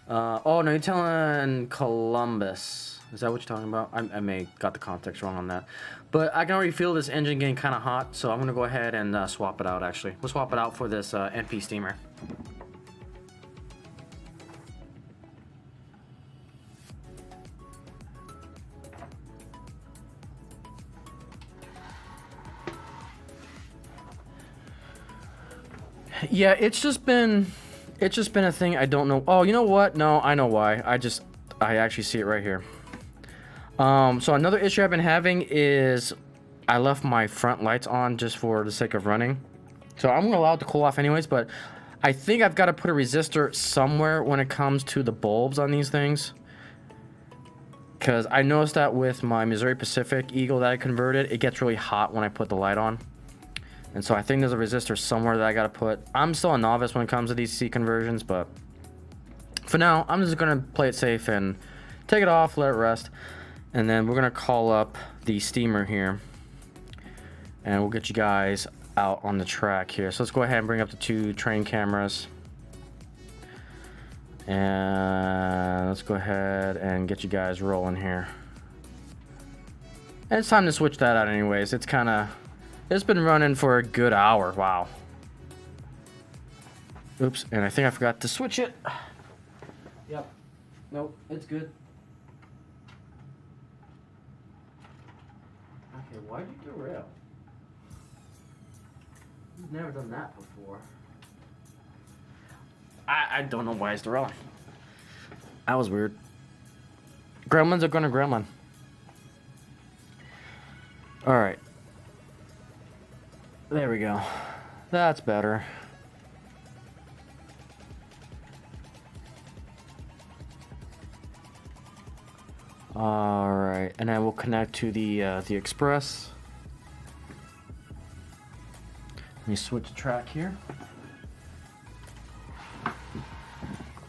oh, no, you're telling Columbus. Is that what you're talking about? I may got the context wrong on that. But I can already feel this engine getting kind of hot, so I'm going to go ahead and swap it out, actually. We'll swap it out for this MP steamer. Yeah, it's just been a thing. I don't know. Oh, you know what? No, I know why. I actually see it right here. So another issue I've been having is I left my front lights on just for the sake of running. So I'm gonna allow it to cool off anyways, but I think I've got to put a resistor somewhere when it comes to the bulbs on these things. Because I noticed that with my Missouri Pacific Eagle that I converted, it gets really hot when I put the light on. And so I think there's a resistor somewhere that I got to put. I'm still a novice when it comes to DC conversions, but for now, I'm just going to play it safe and take it off, let it rest. And then we're going to call up the steamer here. And we'll get you guys out on the track here. So let's go ahead and bring up the 2 train cameras. And let's go ahead and get you guys rolling here. And it's time to switch that out anyways. It's been running for a good hour. Wow. Oops, and I think I forgot to switch it. Yep. Nope, it's good. Okay, why'd you derail? You've never done that before. I don't know why it's derailing. That was weird. Gremlins are gonna gremlin. Alright. There we go. That's better. Alright, and then we'll connect to the express. Let me switch the track here.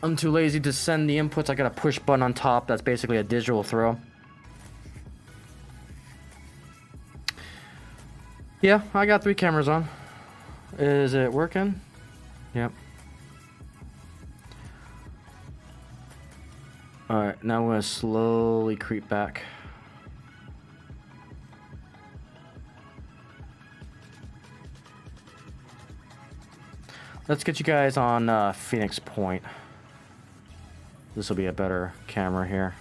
I'm too lazy to send the inputs. I got a push button on top. That's basically a digital throw. Yeah, I got 3 cameras on. Is it working? Yep. Alright, now we're going to slowly creep back. Let's get you guys on Phoenix Point. This will be a better camera here.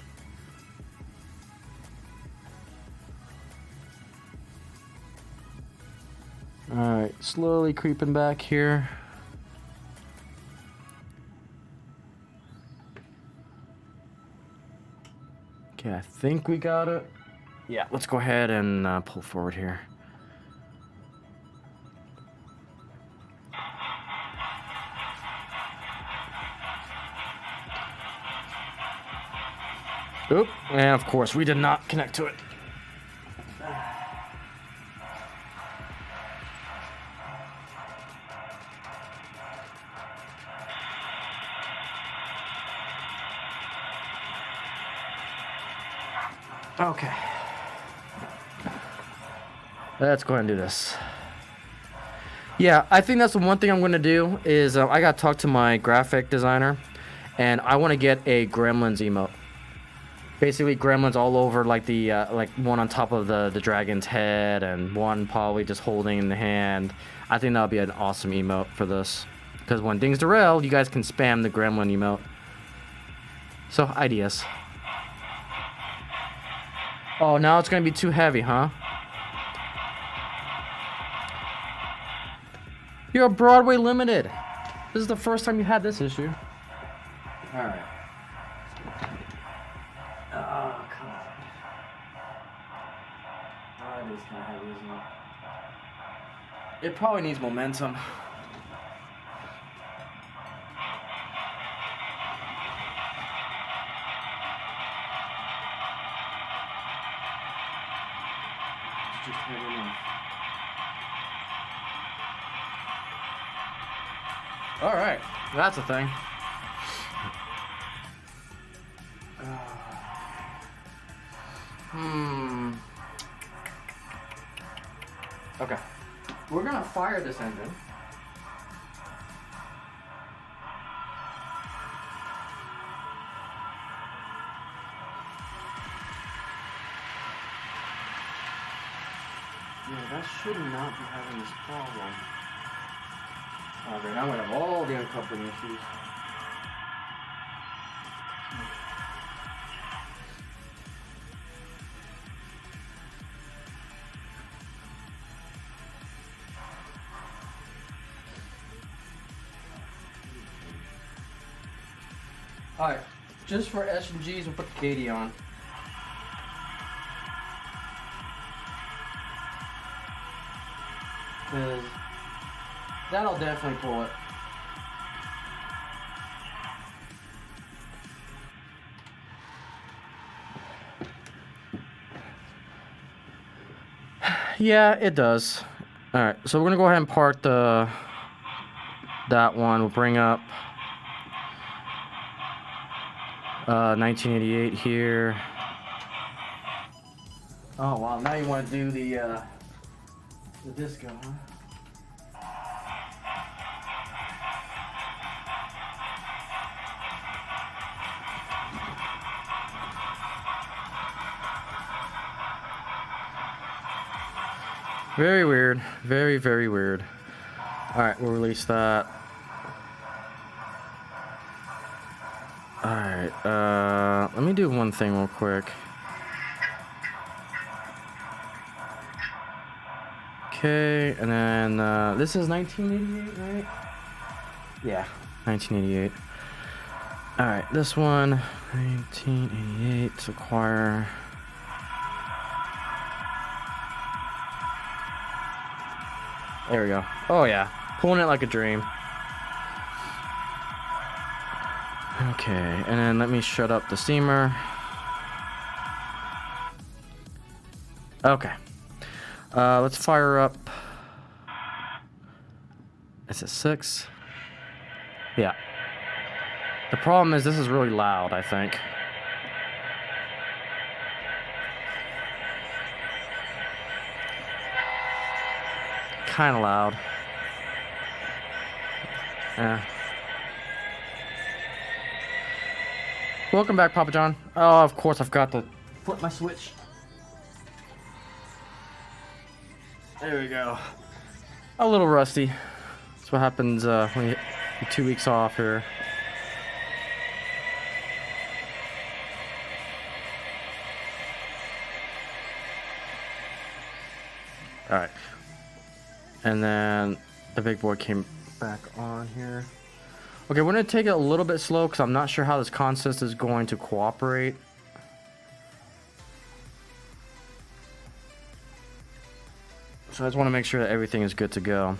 Alright, slowly creeping back here. Okay, I think we got it. Yeah, let's go ahead and pull forward here. Oop, and of course we did not connect to it. Okay. Let's go ahead and do this. Yeah, I think that's the one thing I'm going to do is I got to talk to my graphic designer, and I want to get a Gremlins emote. Basically, Gremlins all over, like the like one on top of the dragon's head, and one probably just holding in the hand. I think that would be an awesome emote for this, because when things derail, you guys can spam the Gremlin emote. So, ideas. Oh, now it's going to be too heavy, huh? You're a Broadway Limited. This is the first time you had this issue. Alright. Oh, come on. Oh, it is kind of heavy, isn't it? It probably needs momentum. It's just heavy enough. Alright, that's a thing. Okay. We're gonna fire this engine. Yeah, that should not be having this problem. Okay, now we have all the uncoupling issues. Alright, just for S&Gs, we'll put the Katie on. Because that'll definitely pull it. Yeah, it does. Alright, so we're gonna go ahead and park that one. We'll bring up 1988 here. Oh wow, now you want to do the disco, huh? Very weird. Very, very weird. Alright, we'll release that. Alright, let me do one thing real quick. Okay, and then this is 1988, right? Yeah, 1988. Alright, this one, 1988, acquire. There we go. Oh yeah, pulling it like a dream. Okay, and then let me shut up the steamer. Okay. Let's fire up. Is it 6? Yeah. The problem is this is really loud, I think. Kind of loud. Yeah. Welcome back, Papa John. Oh, of course, I've got to flip my switch. There we go. A little rusty. That's what happens when you get 2 weeks off here. Alright. And then the big boy came back on here. Okay, we're going to take it a little bit slow because I'm not sure how this consist is going to cooperate. So I just want to make sure that everything is good to go.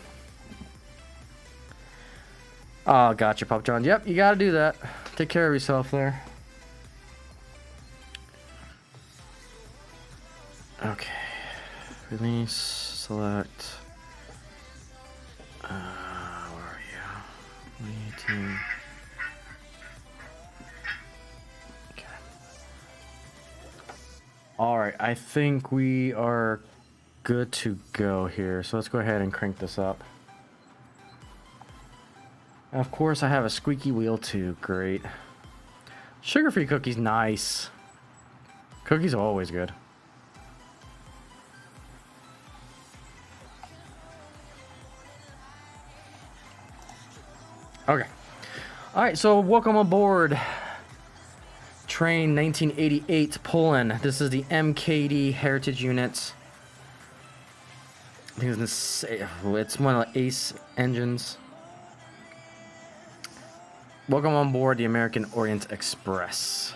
Oh, gotcha, Papa John. Yep, you got to do that. Take care of yourself there. Okay. Release, select. Where are you? 2018. Okay. Alright, I think we are good to go here. So let's go ahead and crank this up. And of course, I have a squeaky wheel too. Great. Sugar-free cookies, nice. Cookies are always good. Okay. Alright, so welcome aboard. Train 1988 Poland. This is the MKD Heritage Units. I think it's one of the Ace engines. Welcome on board the American Orient Express.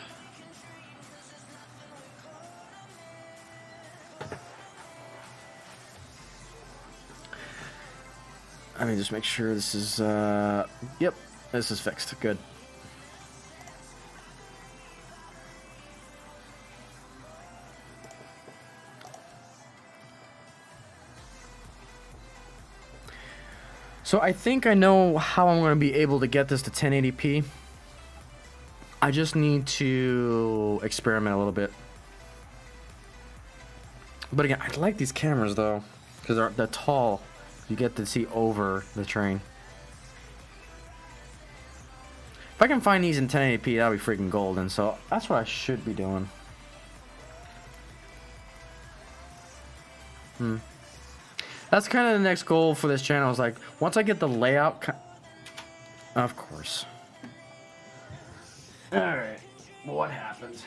Let me just make sure this is, yep, this is fixed. Good. So I think I know how I'm going to be able to get this to 1080p. I just need to experiment a little bit. But again, I like these cameras though, because they're tall. You get to see over the train. If I can find these in 1080p, that'll be freaking golden. So that's what I should be doing. That's kind of the next goal for this channel. Is like once I get the layout, of course. All right, what happens?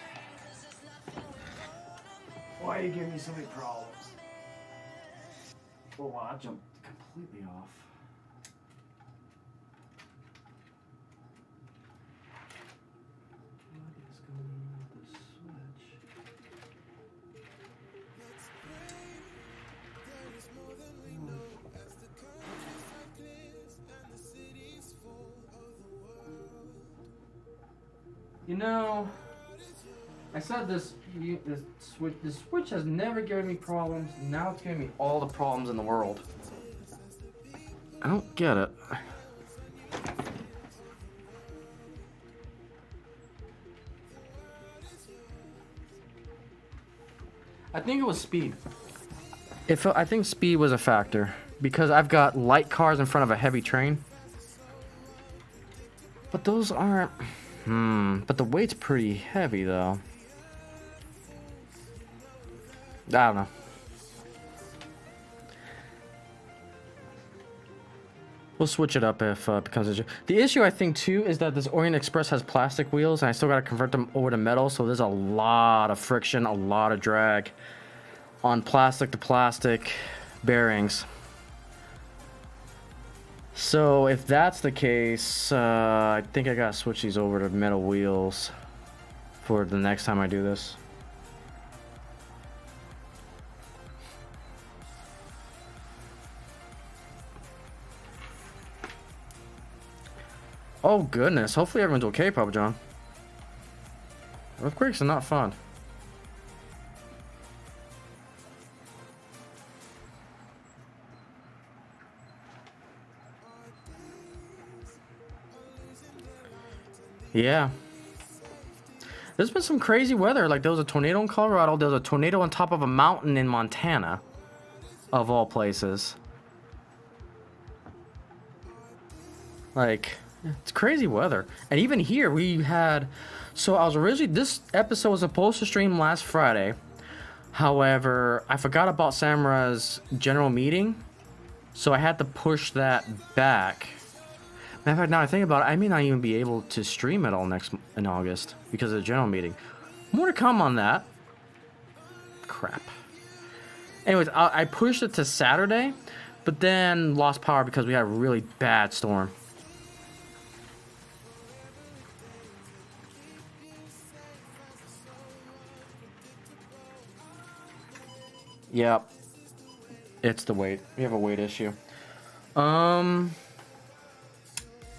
Why are you giving me so many problems? Oh wow, I jumped completely off. What is going on with the switch? You know, I said this switch has never given me problems. Now it's giving me all the problems in the world. I don't get it. I think it was speed. I think speed was a factor because I've got light cars in front of a heavy train. But those aren't. But the weight's pretty heavy though. I don't know. We'll switch it up if it becomes an issue. The issue I think too is that this Orient Express has plastic wheels and I still gotta convert them over to metal, so there's a lot of friction, a lot of drag on plastic to plastic bearings. So if that's the case, I think I gotta switch these over to metal wheels for the next time I do this. Oh goodness, hopefully everyone's okay, Papa John. Earthquakes are not fun. Yeah. There's been some crazy weather. Like there was a tornado in Colorado. There was a tornado on top of a mountain in Montana. Of all places. Like, it's crazy weather. And even here we had... So I was originally... This episode was supposed to stream last Friday. However, I forgot about Samura's general meeting. So I had to push that back. Matter of fact, now I think about it, I may not even be able to stream it all in August because of the general meeting. More to come on that. Crap. Anyways, I pushed it to Saturday, but then lost power because we had a really bad storm. Yep. It's the weight. We have a weight issue.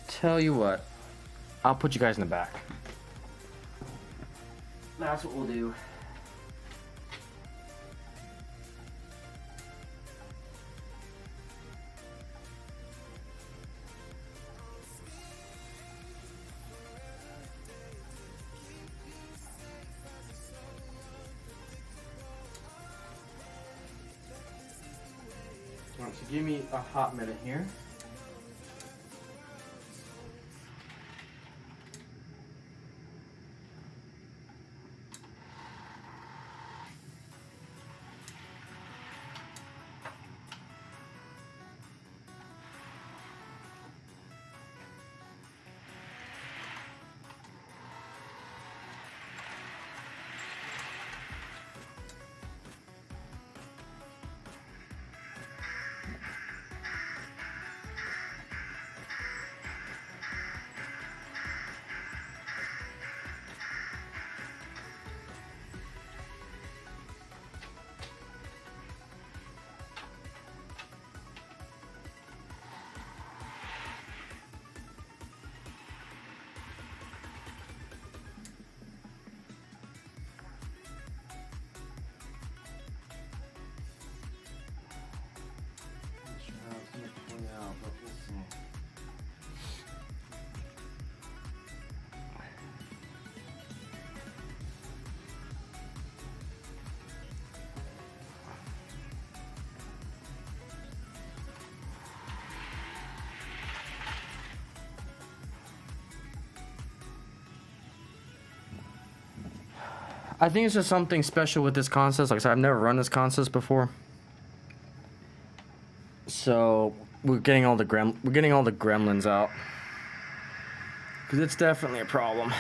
Tell you what, I'll put you guys in the back. That's what we'll do. Alright, so give me a hot minute here. I think it's just something special with this consist. Like I said, I've never run this consist before. So we're getting all the gremlins out. Cause it's definitely a problem.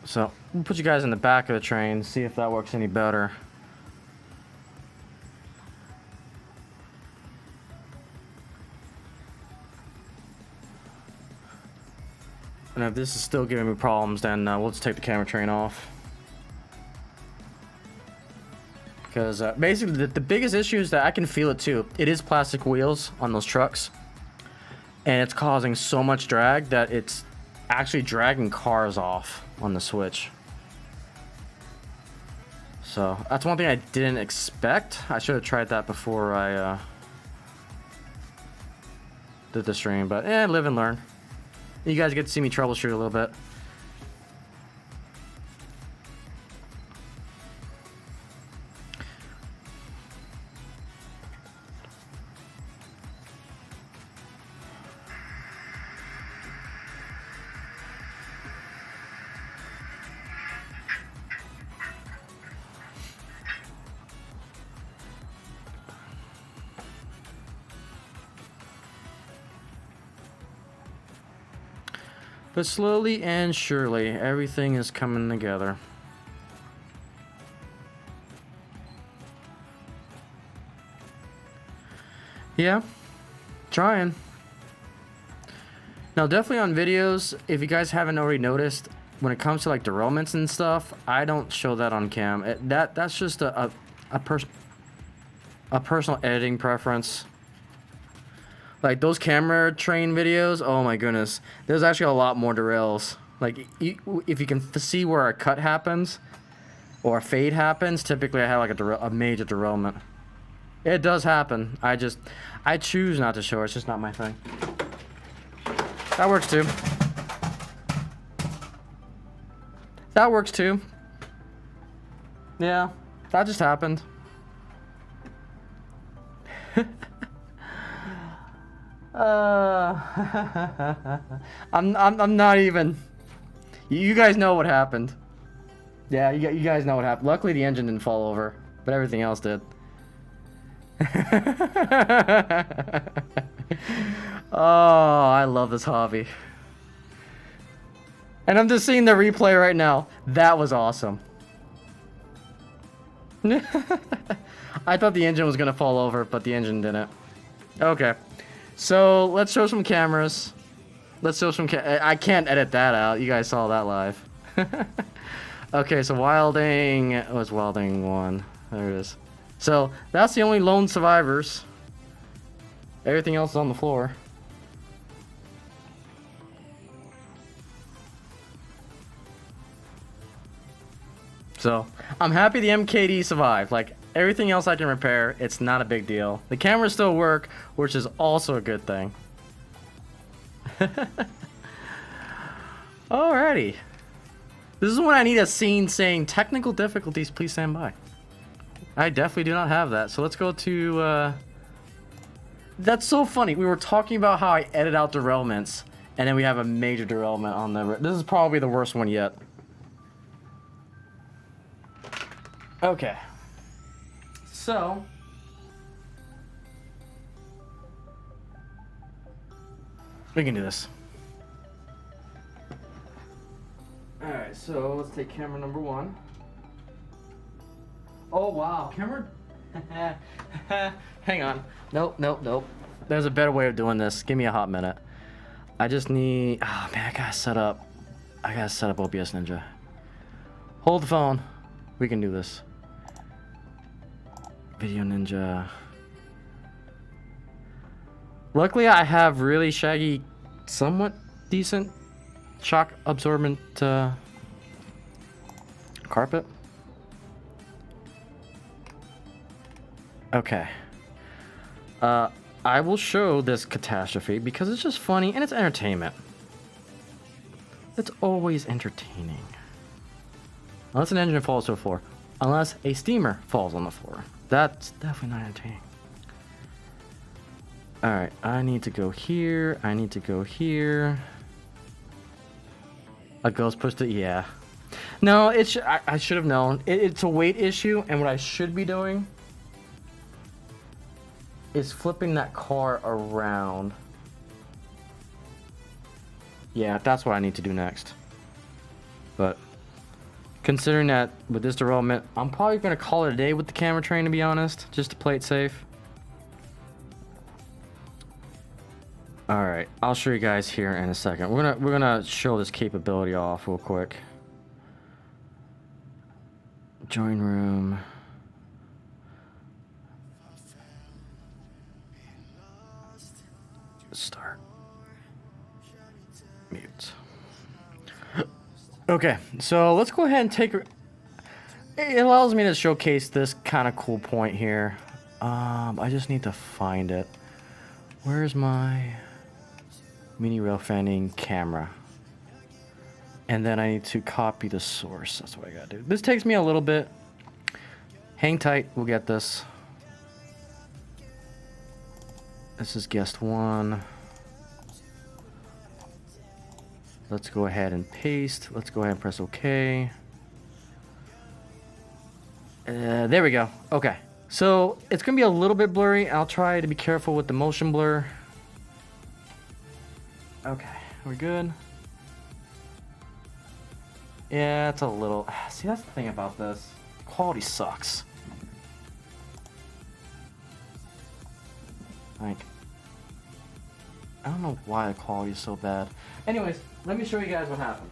So we'll put you guys in the back of the train, see if that works any better. And if this is still giving me problems, then we'll just take the camera train off. Because basically the biggest issue is that I can feel it too. It is plastic wheels on those trucks. And it's causing so much drag that it's actually dragging cars off on the Switch. So that's one thing I didn't expect. I should have tried that before I did the stream, but live and learn. You guys get to see me troubleshoot a little bit. But slowly and surely, everything is coming together. Yeah, trying. Now, definitely on videos, if you guys haven't already noticed, when it comes to like derailments and stuff, I don't show that on cam. That's just a personal editing preference. Like those camera train videos, oh my goodness, there's actually a lot more derails. Like if you can see where a cut happens or a fade happens, typically I have like a major derailment. It does happen. I choose not to show it. It's just not my thing. That works too. That works too. Yeah, that just happened. I'm not even. You guys know what happened. Yeah, you guys know what happened. Luckily, the engine didn't fall over, but everything else did. Oh, I love this hobby. And I'm just seeing the replay right now. That was awesome. I thought the engine was gonna fall over, but the engine didn't. Okay. So let's show some cameras. Let's show some. I can't edit that out. You guys saw that live. Okay, so Wilding was Wilding 1. There it is. So that's the only lone survivors. Everything else is on the floor. So I'm happy the MKD survived. Like everything else I can repair, it's not a big deal. The cameras still work, which is also a good thing. Alrighty. This is when I need a scene saying technical difficulties, please stand by. I definitely do not have that. So let's go to that's so funny. We were talking about how I edit out derailments, and then we have a major derailment on the. This is probably the worst one yet. Okay. So. We can do this. Alright, so let's take camera number 1. Oh wow, camera. Hang on. Nope. There's a better way of doing this. Give me a hot minute. I just need. Oh man, I gotta set up OBS Ninja. Hold the phone. We can do this. Video Ninja. Luckily, I have really shaggy, somewhat decent shock absorbent carpet. Okay. I will show this catastrophe because it's just funny and it's entertainment. It's always entertaining. Unless an engine falls to the floor. Unless a steamer falls on the floor. That's definitely not entertaining. Alright, I need to go here. I need to go here. A ghost pushed it? Yeah. No, I should have known. It's a weight issue, and what I should be doing is flipping that car around. Yeah, that's what I need to do next. But considering that with this derailment, I'm probably going to call it a day with the camera train, to be honest, just to play it safe. All right, I'll show you guys here in a second. We're gonna show this capability off real quick. Join room. Start. Mute. Okay, so let's go ahead and take. It allows me to showcase this kind of cool point here. I just need to find it. Where's my mini rail fanning camera? And then I need to copy the source. That's what I gotta do. This takes me a little bit. Hang tight, we'll get this. This is guest one. Let's go ahead and paste. Let's go ahead and press OK. There we go. Okay. So it's going to be a little bit blurry. I'll try to be careful with the motion blur. Okay. We're good. Yeah, it's a little... See, that's the thing about this. Quality sucks. Like... I don't know why the quality is so bad. Anyways, let me show you guys what happened.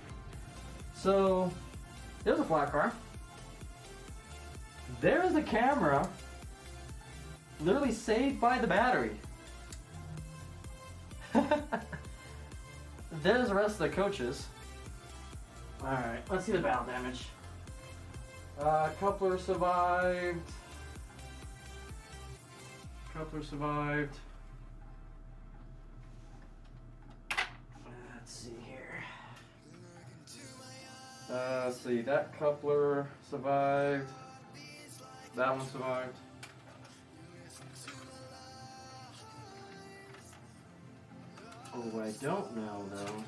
So, there's a flat car. There's the camera. Literally saved by the battery. There's the rest of the coaches. Alright, let's see the battle damage. Coupler survived. Coupler survived. Let's see here. Let's see, that coupler survived. That one survived. Oh, I don't know though.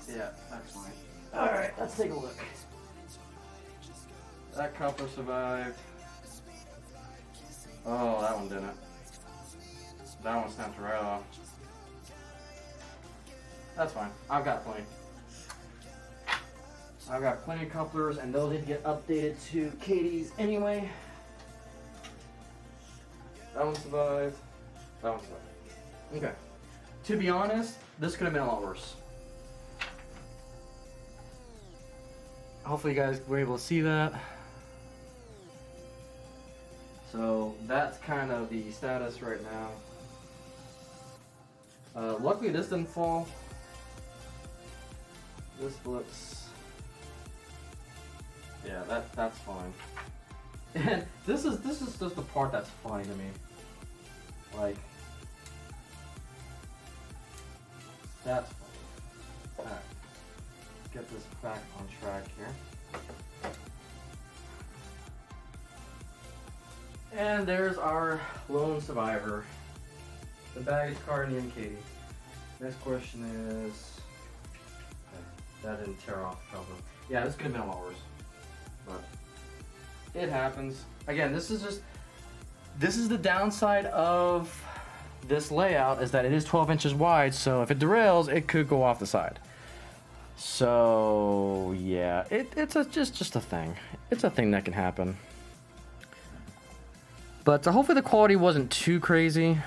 Yeah, that's fine. Alright, let's take a look. That coupler survived. Oh, that one didn't. That one snapped right off. That's fine. I've got plenty. I've got plenty of couplers, and those need to get updated to Katie's anyway. That one survived. That one survived. Okay. To be honest, this could have been a lot worse. Hopefully you guys were able to see that. So that's kind of the status right now. Luckily this didn't fall. This looks... Yeah, that's fine. And this is just the part that's funny to me. Like, that's funny. Alright. Get this back on track here. And there's our lone survivor. The baggage car named Katie. Next question is... Okay, that didn't tear off the cover. Yeah, this could have been a lot worse. But it happens. Again, this is the downside of this layout, is that it is 12 inches wide, so if it derails, it could go off the side. So yeah, it's just a thing. It's a thing that can happen. But hopefully the quality wasn't too crazy.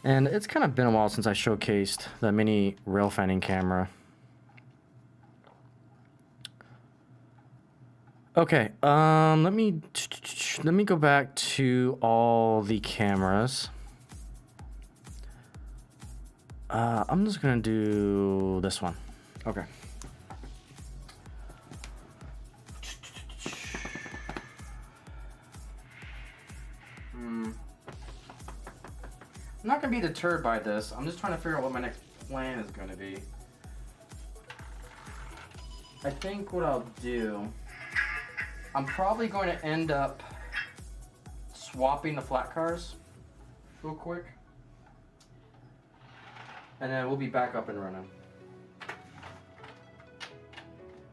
And it's kind of been a while since I showcased the mini rail fanning camera. Okay, let me go back to all the cameras. I'm just gonna do this one. Okay. I'm not gonna be deterred by this. I'm just trying to figure out what my next plan is gonna be. I think what I'll do, I'm probably going to end up swapping the flat cars real quick. And then we'll be back up and running.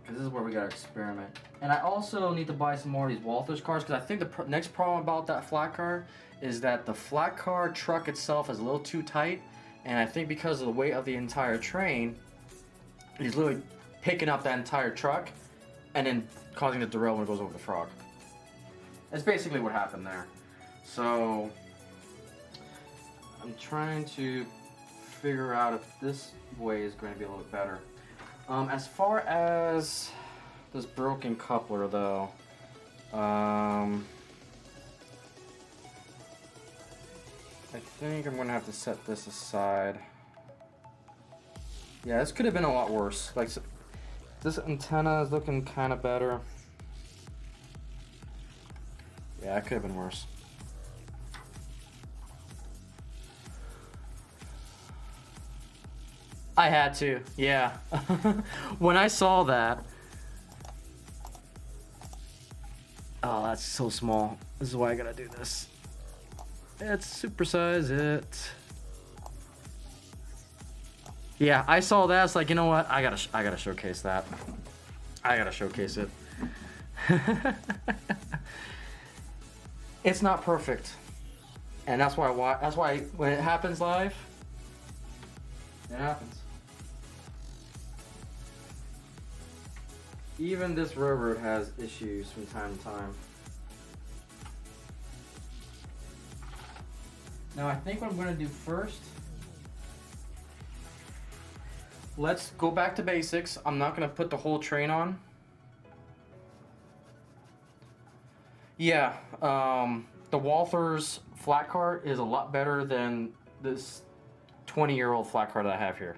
Because this is where we gotta experiment. And I also need to buy some more of these Walthers cars, because I think the next problem about that flat car is that the flat car truck itself is a little too tight. And I think because of the weight of the entire train, it's literally picking up that entire truck and then causing it to derail when it goes over the frog. That's basically what happened there. So I'm trying to figure out if this way is going to be a little bit better. As far as this broken coupler though, I think I'm going to have to set this aside. Yeah, this could have been a lot worse. Like, this antenna is looking kind of better. Yeah, it could have been worse. I had to, yeah. When I saw that. Oh, that's so small. This is why I gotta do this. Let's supersize it. Yeah, I saw that. It's like, you know what? I gotta showcase that. I gotta showcase it. It's not perfect, and that's why when it happens live, it happens. Even this railroad has issues from time to time. Now I think what I'm gonna do first, let's go back to basics. I'm not gonna put the whole train on. Yeah, the Walthers flat cart is a lot better than this 20-year-old flat cart that I have here.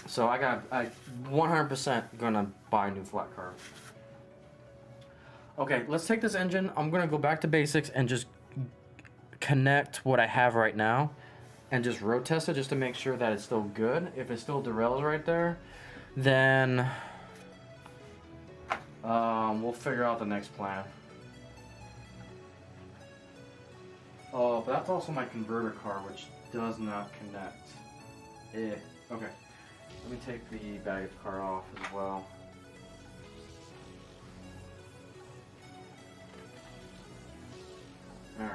So I 100% gonna buy a new flat cart. Okay, let's take this engine. I'm gonna go back to basics and just connect what I have right now and just road test it just to make sure that it's still good. If it still derails right there, then we'll figure out the next plan. Oh, but that's also my converter car, which does not connect. Okay. Let me take the baggage car off as well. Alright.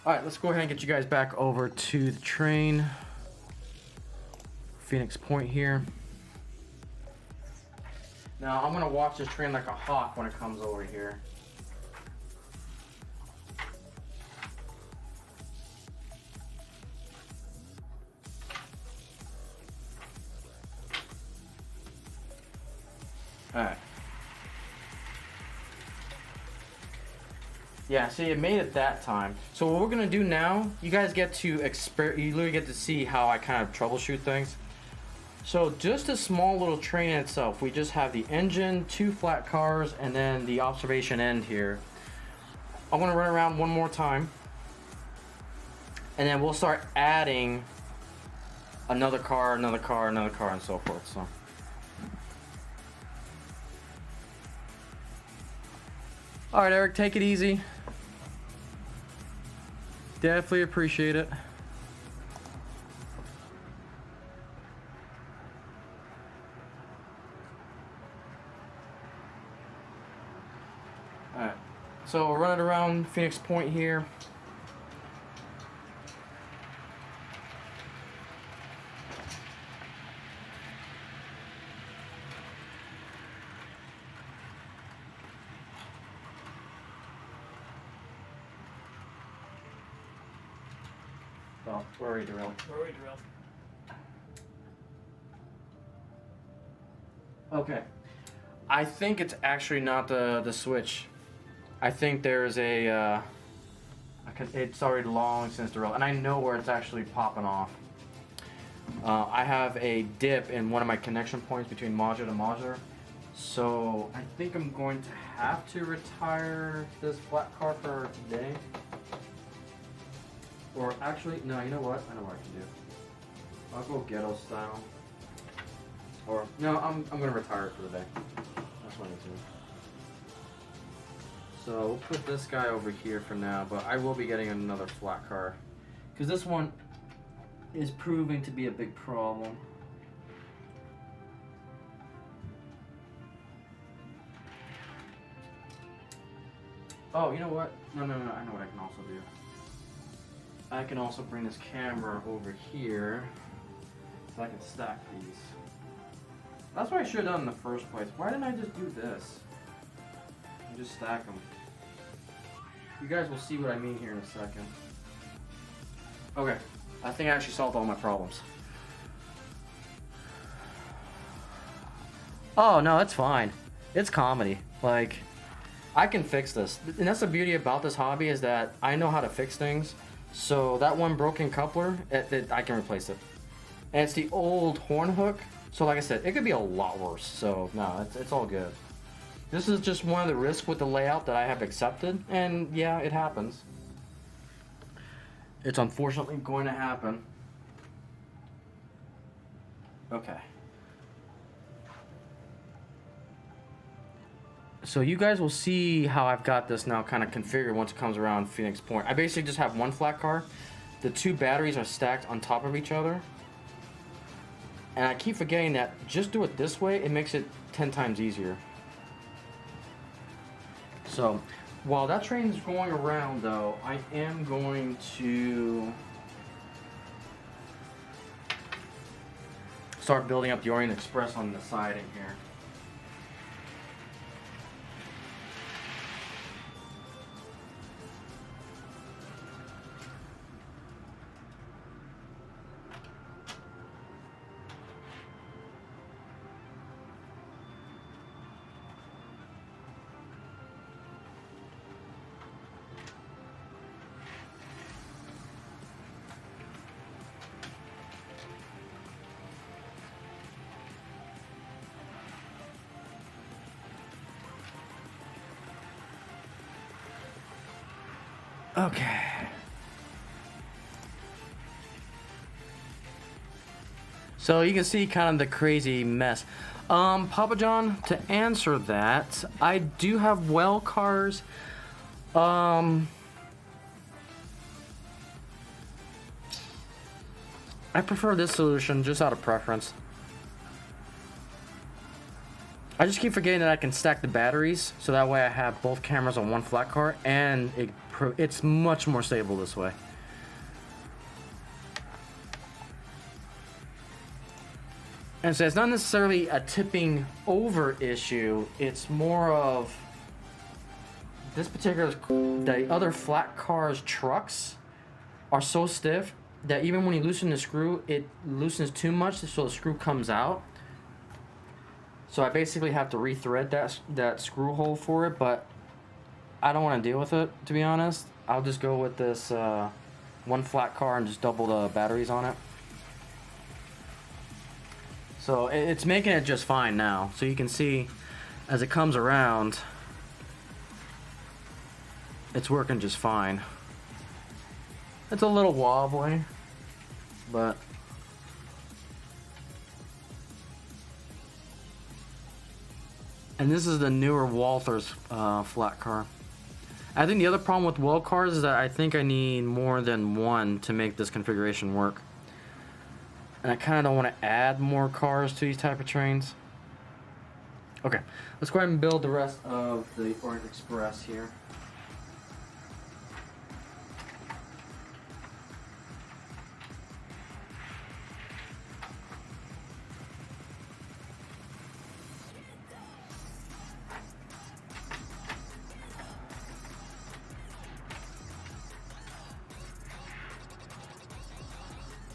Alright, let's go ahead and get you guys back over to the train. Phoenix Point here. Now, I'm gonna watch this train like a hawk when it comes over here. Alright. Yeah, see, it made it that time. So what we're gonna do now, you guys get to you literally get to see how I kind of troubleshoot things. So just a small little train in itself. We just have the engine, 2 flat cars, and then the observation end here. I'm gonna run around one more time, and then we'll start adding another car, another car, another car, and so forth. So. All right, Eric, take it easy. Definitely appreciate it. All right, so we're running around Phoenix Point here. Oh, we're already derailed. Okay. I think it's actually not the switch. I think there's a, it's already long since derailed, and I know where it's actually popping off. I have a dip in one of my connection points between modular to modular, so I think I'm going to have to retire this flat car for today. Or actually, no, you know what? I know what I can do. I'll go ghetto style. Or, no, I'm going to retire it for the day. That's what I need to do. So, we'll put this guy over here for now, but I will be getting another flat car. Because this one is proving to be a big problem. Oh, you know what? No, I know what I can also do. I can also bring this camera over here so I can stack these. That's what I should have done in the first place. Why didn't I just do this? And just stack them. You guys will see what I mean here in a second. Okay, I think I actually solved all my problems. Oh no, it's fine. It's comedy. Like, I can fix this. And that's the beauty about this hobby, is that I know how to fix things. So that one broken coupler, I can replace it. And it's the old horn hook. So like I said, it could be a lot worse. So no, it's all good. This is just one of the risks with the layout that I have accepted. And yeah, it happens. It's unfortunately going to happen. Okay. So you guys will see how I've got this now kind of configured once it comes around Phoenix Point. I basically just have one flat car. The two batteries are stacked on top of each other. And I keep forgetting that just do it this way, it makes it 10 times easier. So while that train is going around though, I am going to start building up the Orient Express on the siding here. Okay. So you can see kind of the crazy mess. Papa John, to answer that, I do have well cars. I prefer this solution just out of preference. I just keep forgetting that I can stack the batteries, so that way I have both cameras on one flat car, and it's much more stable this way. And so it's not necessarily a tipping over issue, it's more of this particular, the other flat car's trucks are so stiff that even when you loosen the screw, it loosens too much, so the screw comes out. So I basically have to rethread that screw hole for it, but I don't want to deal with it, to be honest. I'll just go with this one flat car and just double the batteries on it. So it's making it just fine now. So you can see as it comes around, it's working just fine. It's a little wobbly, but and this is the newer Walther's flat car. I think the other problem with well cars is that I think I need more than one to make this configuration work. And I kind of don't want to add more cars to these type of trains. Okay, let's go ahead and build the rest of the Orient Express here.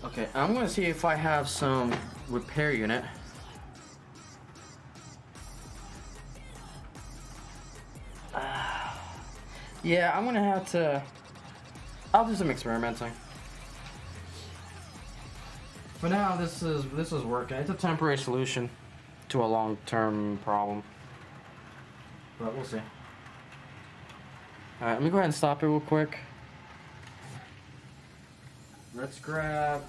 Okay, I'm gonna see if I have some repair unit. Yeah, I'm gonna have to. I'll do some experimenting. For now, this is working. It's a temporary solution to a long-term problem, but we'll see. All right, let me go ahead and stop it real quick. Let's grab.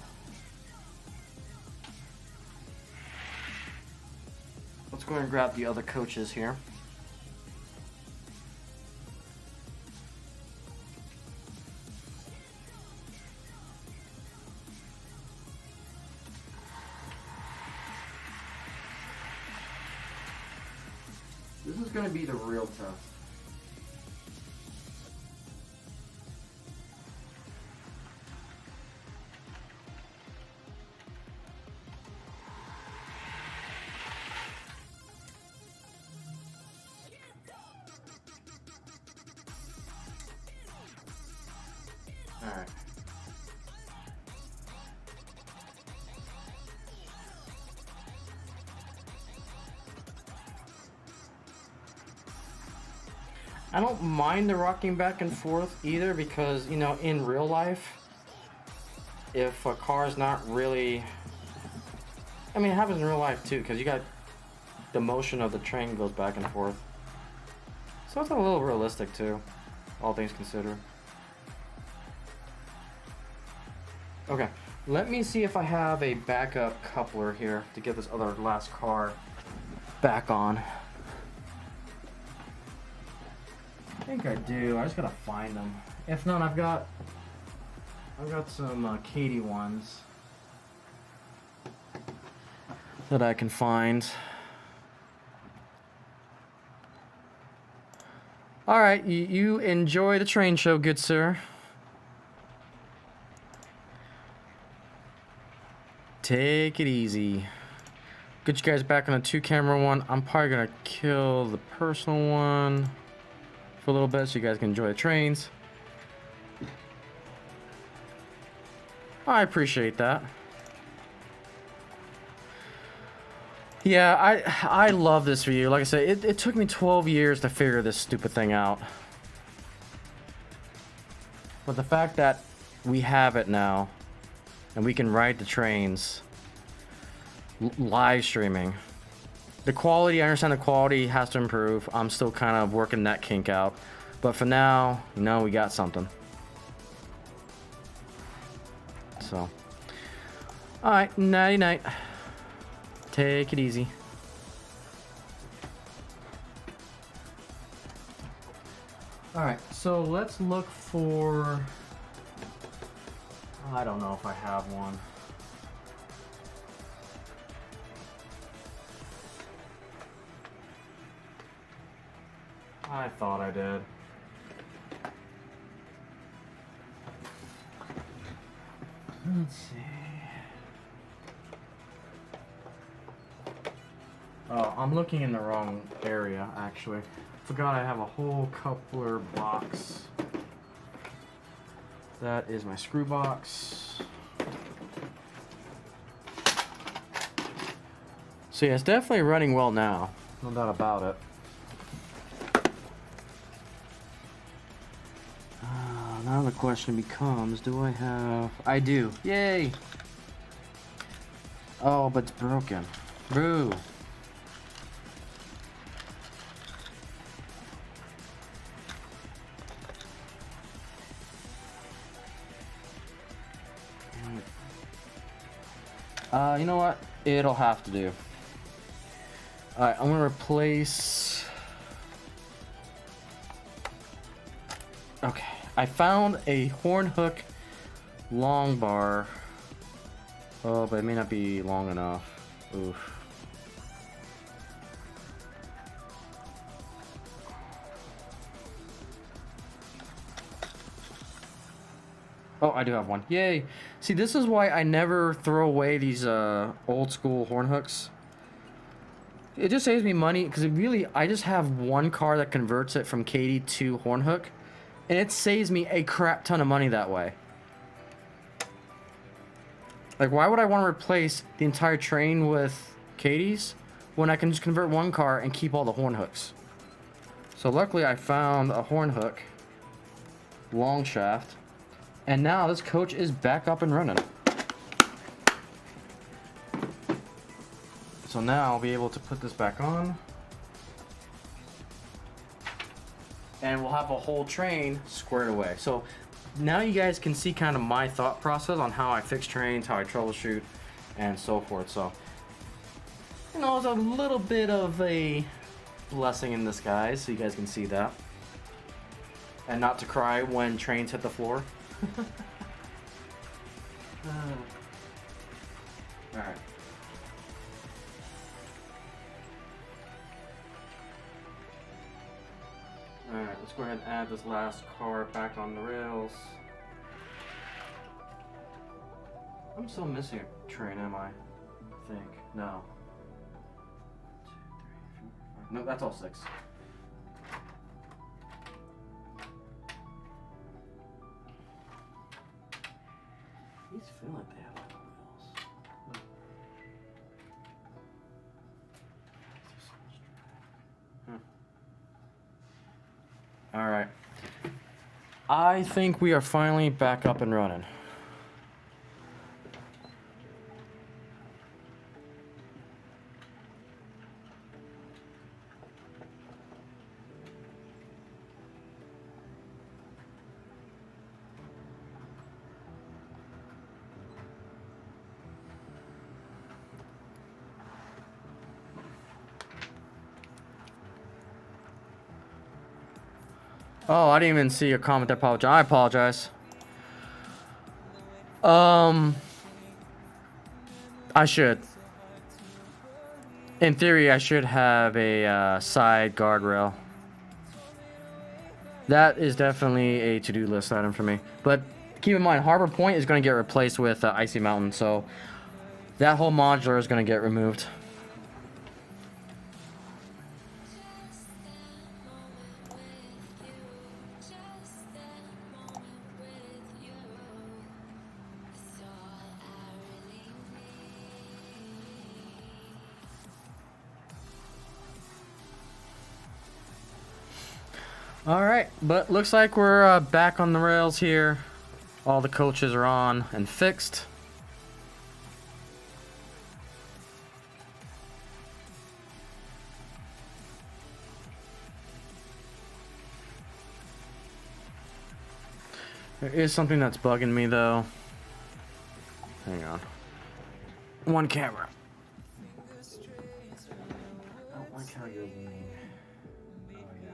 Let's go ahead and grab the other coaches here. This is going to be the real test. Alright. I don't mind the rocking back and forth either because, you know, in real life, if a car's not really... I mean, it happens in real life too, because you got the motion of the train goes back and forth. So it's a little realistic too, all things considered. Okay, let me see if I have a backup coupler here to get this other last car back on. I think I do. I just gotta find them. If not, I've got some Katie ones that I can find. All right, you enjoy the train show, good sir. Take it easy. Get you guys back on a 2-camera one. I'm probably gonna kill the personal one for a little bit so you guys can enjoy the trains. I appreciate that. Yeah, I love this view. Like I said, it took me 12 years to figure this stupid thing out. But the fact that we have it now, and we can ride the trains, live streaming. The quality, I understand the quality has to improve. I'm still kind of working that kink out. But for now, you know, we got something. So. Alright, nighty night. Take it easy. Alright, so let's look for... I don't know if I have one. I thought I did. Let's see. Oh, I'm looking in the wrong area, actually. Forgot I have a whole coupler box. That is my screw box. So yeah, it's definitely running well now. No doubt about it. Now the question becomes, do I have... I do. Yay! Oh, but it's broken. Boo! You know what? It'll have to do. Alright, I'm gonna replace... Okay, I found a horn hook long bar. Oh, but it may not be long enough. Oof. Oh, I do have one. Yay! See, this is why I never throw away these old school horn hooks. It just saves me money because I just have one car that converts it from Katie to horn hook, and it saves me a crap ton of money that way. Like, why would I want to replace the entire train with Katie's when I can just convert one car and keep all the horn hooks? So luckily I found a horn hook long shaft. And now this coach is back up and running. So now I'll be able to put this back on. And we'll have a whole train squared away. So now you guys can see kind of my thought process on how I fix trains, how I troubleshoot, and so forth. So, you know, it's a little bit of a blessing in disguise, so you guys can see that. And not to cry when trains hit the floor. Alright. Alright, let's go ahead and add this last car back on the rails. I'm still missing a train, am I? I think. No. 1, 2, 3, 4, 5. No, that's all 6. These feel like they have like wheels. Alright. I think we are finally back up and running. Oh, I didn't even see your comment. I apologize. I should. In theory, I should have a side guardrail. That is definitely a to-do list item for me. But keep in mind, Harbor Point is going to get replaced with Icey Mountain, so that whole modular is going to get removed. Alright, but looks like we're back on the rails here. All the coaches are on and fixed. There is something that's bugging me though. Hang on. One camera. I don't like how you're leaning. Oh yeah.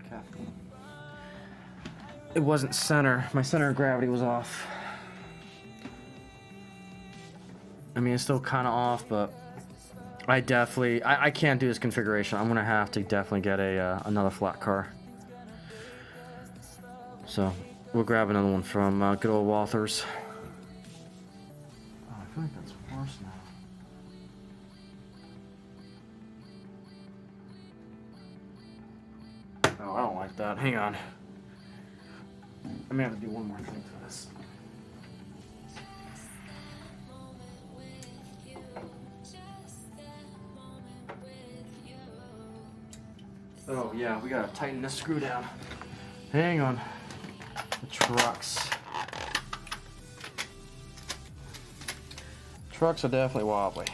Okay. It wasn't center. My center of gravity was off. I mean, it's still kind of off, but I definitely I can't do this configuration. I'm gonna have to definitely get a another flat car. So we'll grab another one from good old Walthers. Oh, I feel like that's worse now. Oh, I don't like that. Hang on. I may have to do one more thing for this. Oh yeah, we gotta tighten this screw down. Hang on. The trucks. Trucks are definitely wobbly.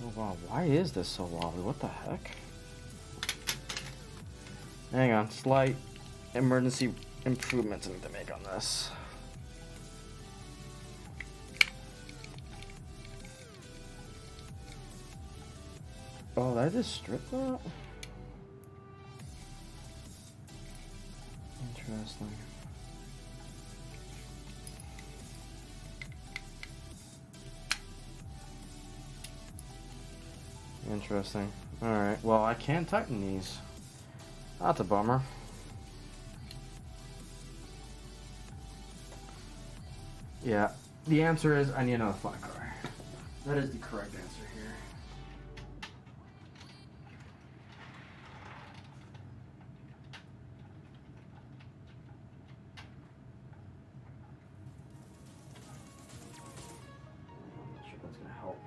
Oh wow, why is this so wobbly? What the heck? Hang on, slight emergency improvements I need to make on this. Oh, did I just strip that? Interesting. Interesting. Alright, well, I can tighten these. That's a bummer. Yeah, the answer is I need another flat car. That is the correct answer here. I'm not sure if that's going to help.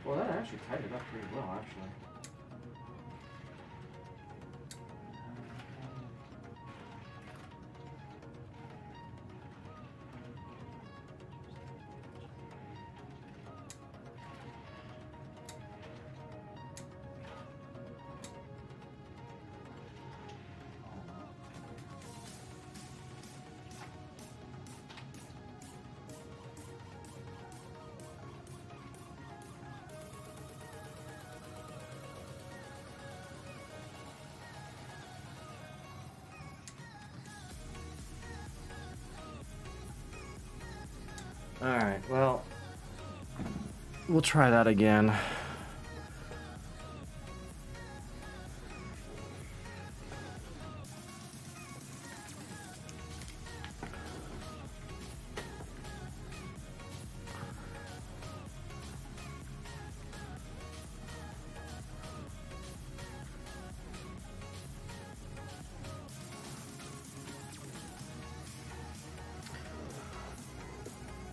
Well, that actually tightened it up pretty well, actually. Alright, well, we'll try that again.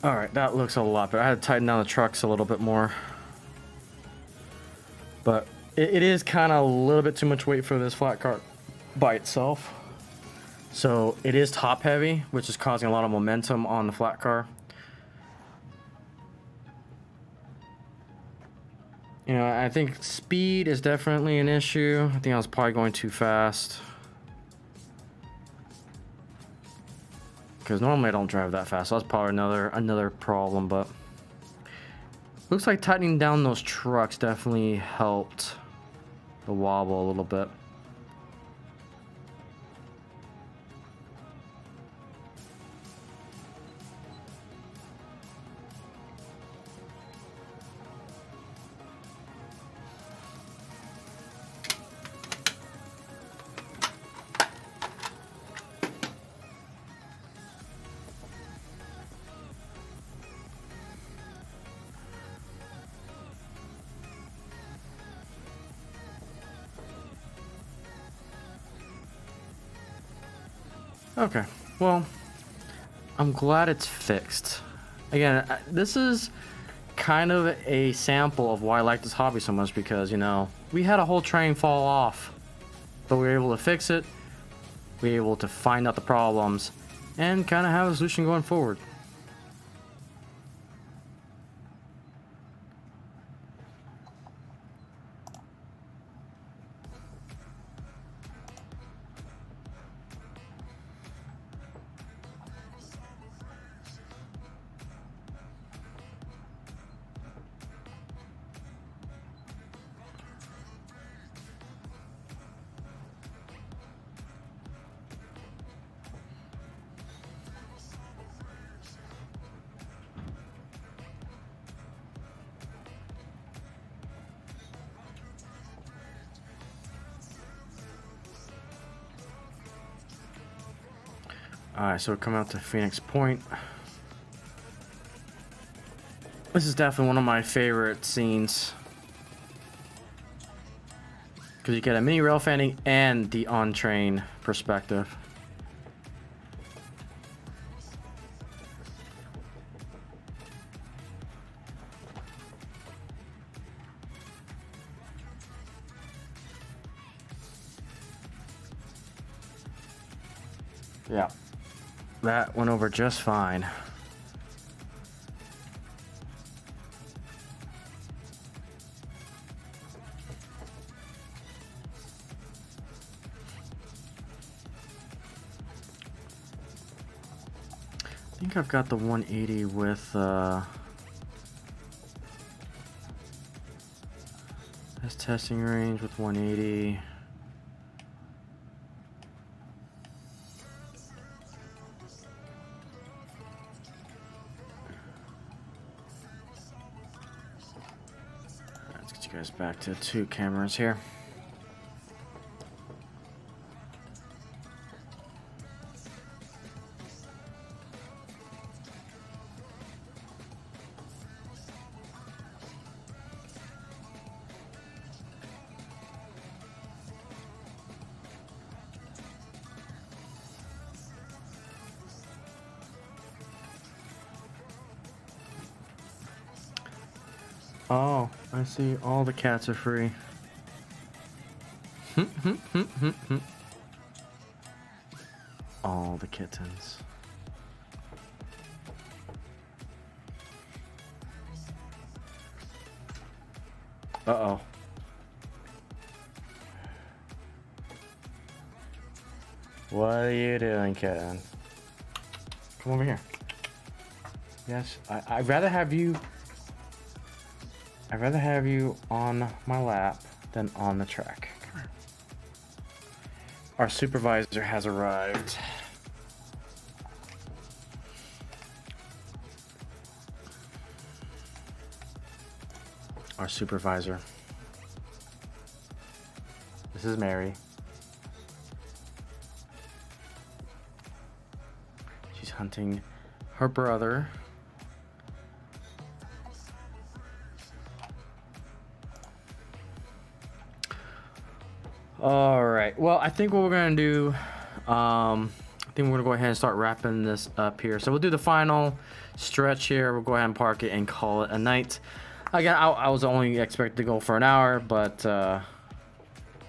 Alright, that looks a lot better. I had to tighten down the trucks a little bit more. But it is kind of a little bit too much weight for this flat car by itself. So it is top heavy, which is causing a lot of momentum on the flat car. You know, I think speed is definitely an issue. I think I was probably going too fast. Because normally I don't drive that fast, so that's probably another problem, but looks like tightening down those trucks definitely helped the wobble a little bit. Okay, well, I'm glad it's fixed. Again, this is kind of a sample of why I like this hobby so much, because, you know, we had a whole train fall off, but we were able to fix it. We were able to find out the problems and kind of have a solution going forward. Alright, so we're coming out to Phoenix Point. This is definitely one of my favorite scenes, because you get a mini rail fanning and the on-train perspective. Yeah, that went over just fine. I think I've got the 180 with that's testing range with 180. Let's get you guys back to 2 cameras here. Oh, I see. All the cats are free. All the kittens. Uh-oh. What are you doing, kitten? Come over here. Yes, I'd rather have you... I'd rather have you on my lap than on the track. Come here. Our supervisor has arrived. Our supervisor. This is Mary. She's hunting her brother. All right. Well, I think what we're gonna do, I think we're gonna go ahead and start wrapping this up here. So we'll do the final stretch here. We'll go ahead and park it and call it a night. Again, I was only expected to go for an hour, but you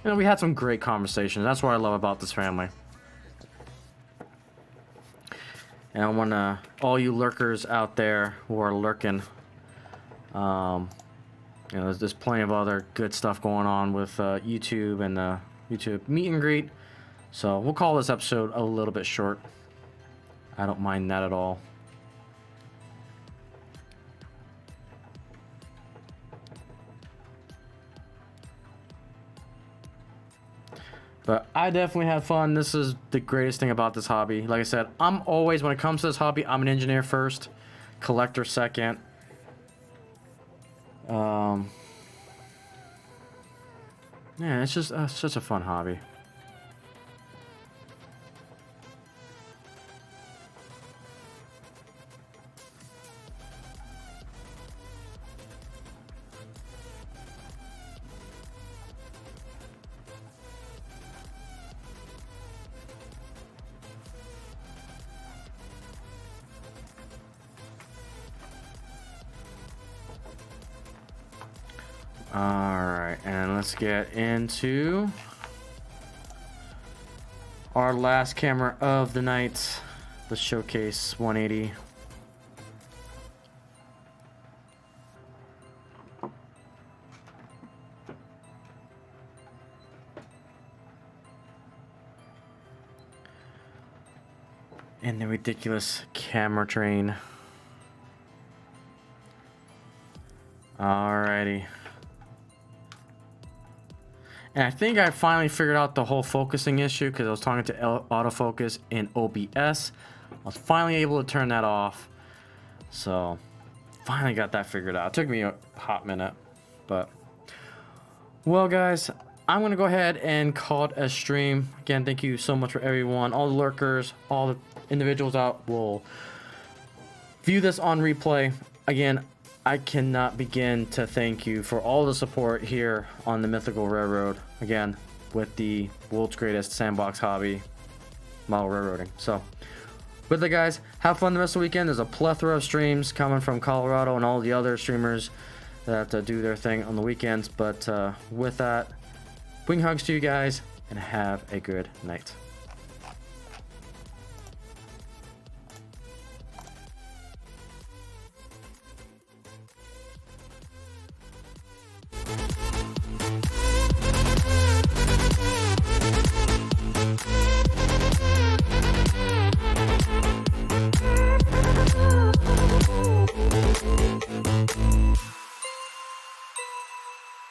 know, we had some great conversations. That's what I love about this family. And I want to all you lurkers out there who are lurking, You know, there's plenty of other good stuff going on with YouTube and YouTube meet and greet. So we'll call this episode a little bit short. I don't mind that at all. But I definitely had fun. This is the greatest thing about this hobby. Like I said, I'm always, when it comes to this hobby, I'm an engineer first, collector second. Yeah, it's just such a fun hobby. Alright, and let's get into our last camera of the night, the Showcase 180. And the ridiculous camera train. Alrighty. And I think I finally figured out the whole focusing issue because I was talking to autofocus in OBS. I was finally able to turn that off. So, finally got that figured out. It took me a hot minute. But, well guys, I'm going to go ahead and call it a stream. Again, thank you so much for everyone. All the lurkers, all the individuals out will view this on replay. Again, I cannot begin to thank you for all the support here on the Mythical Railroad. Again, with the world's greatest sandbox hobby, model railroading. So, with it guys, have fun the rest of the weekend. There's a plethora of streams coming from Colorado and all the other streamers that do their thing on the weekends. But with that, wing hugs to you guys and have a good night.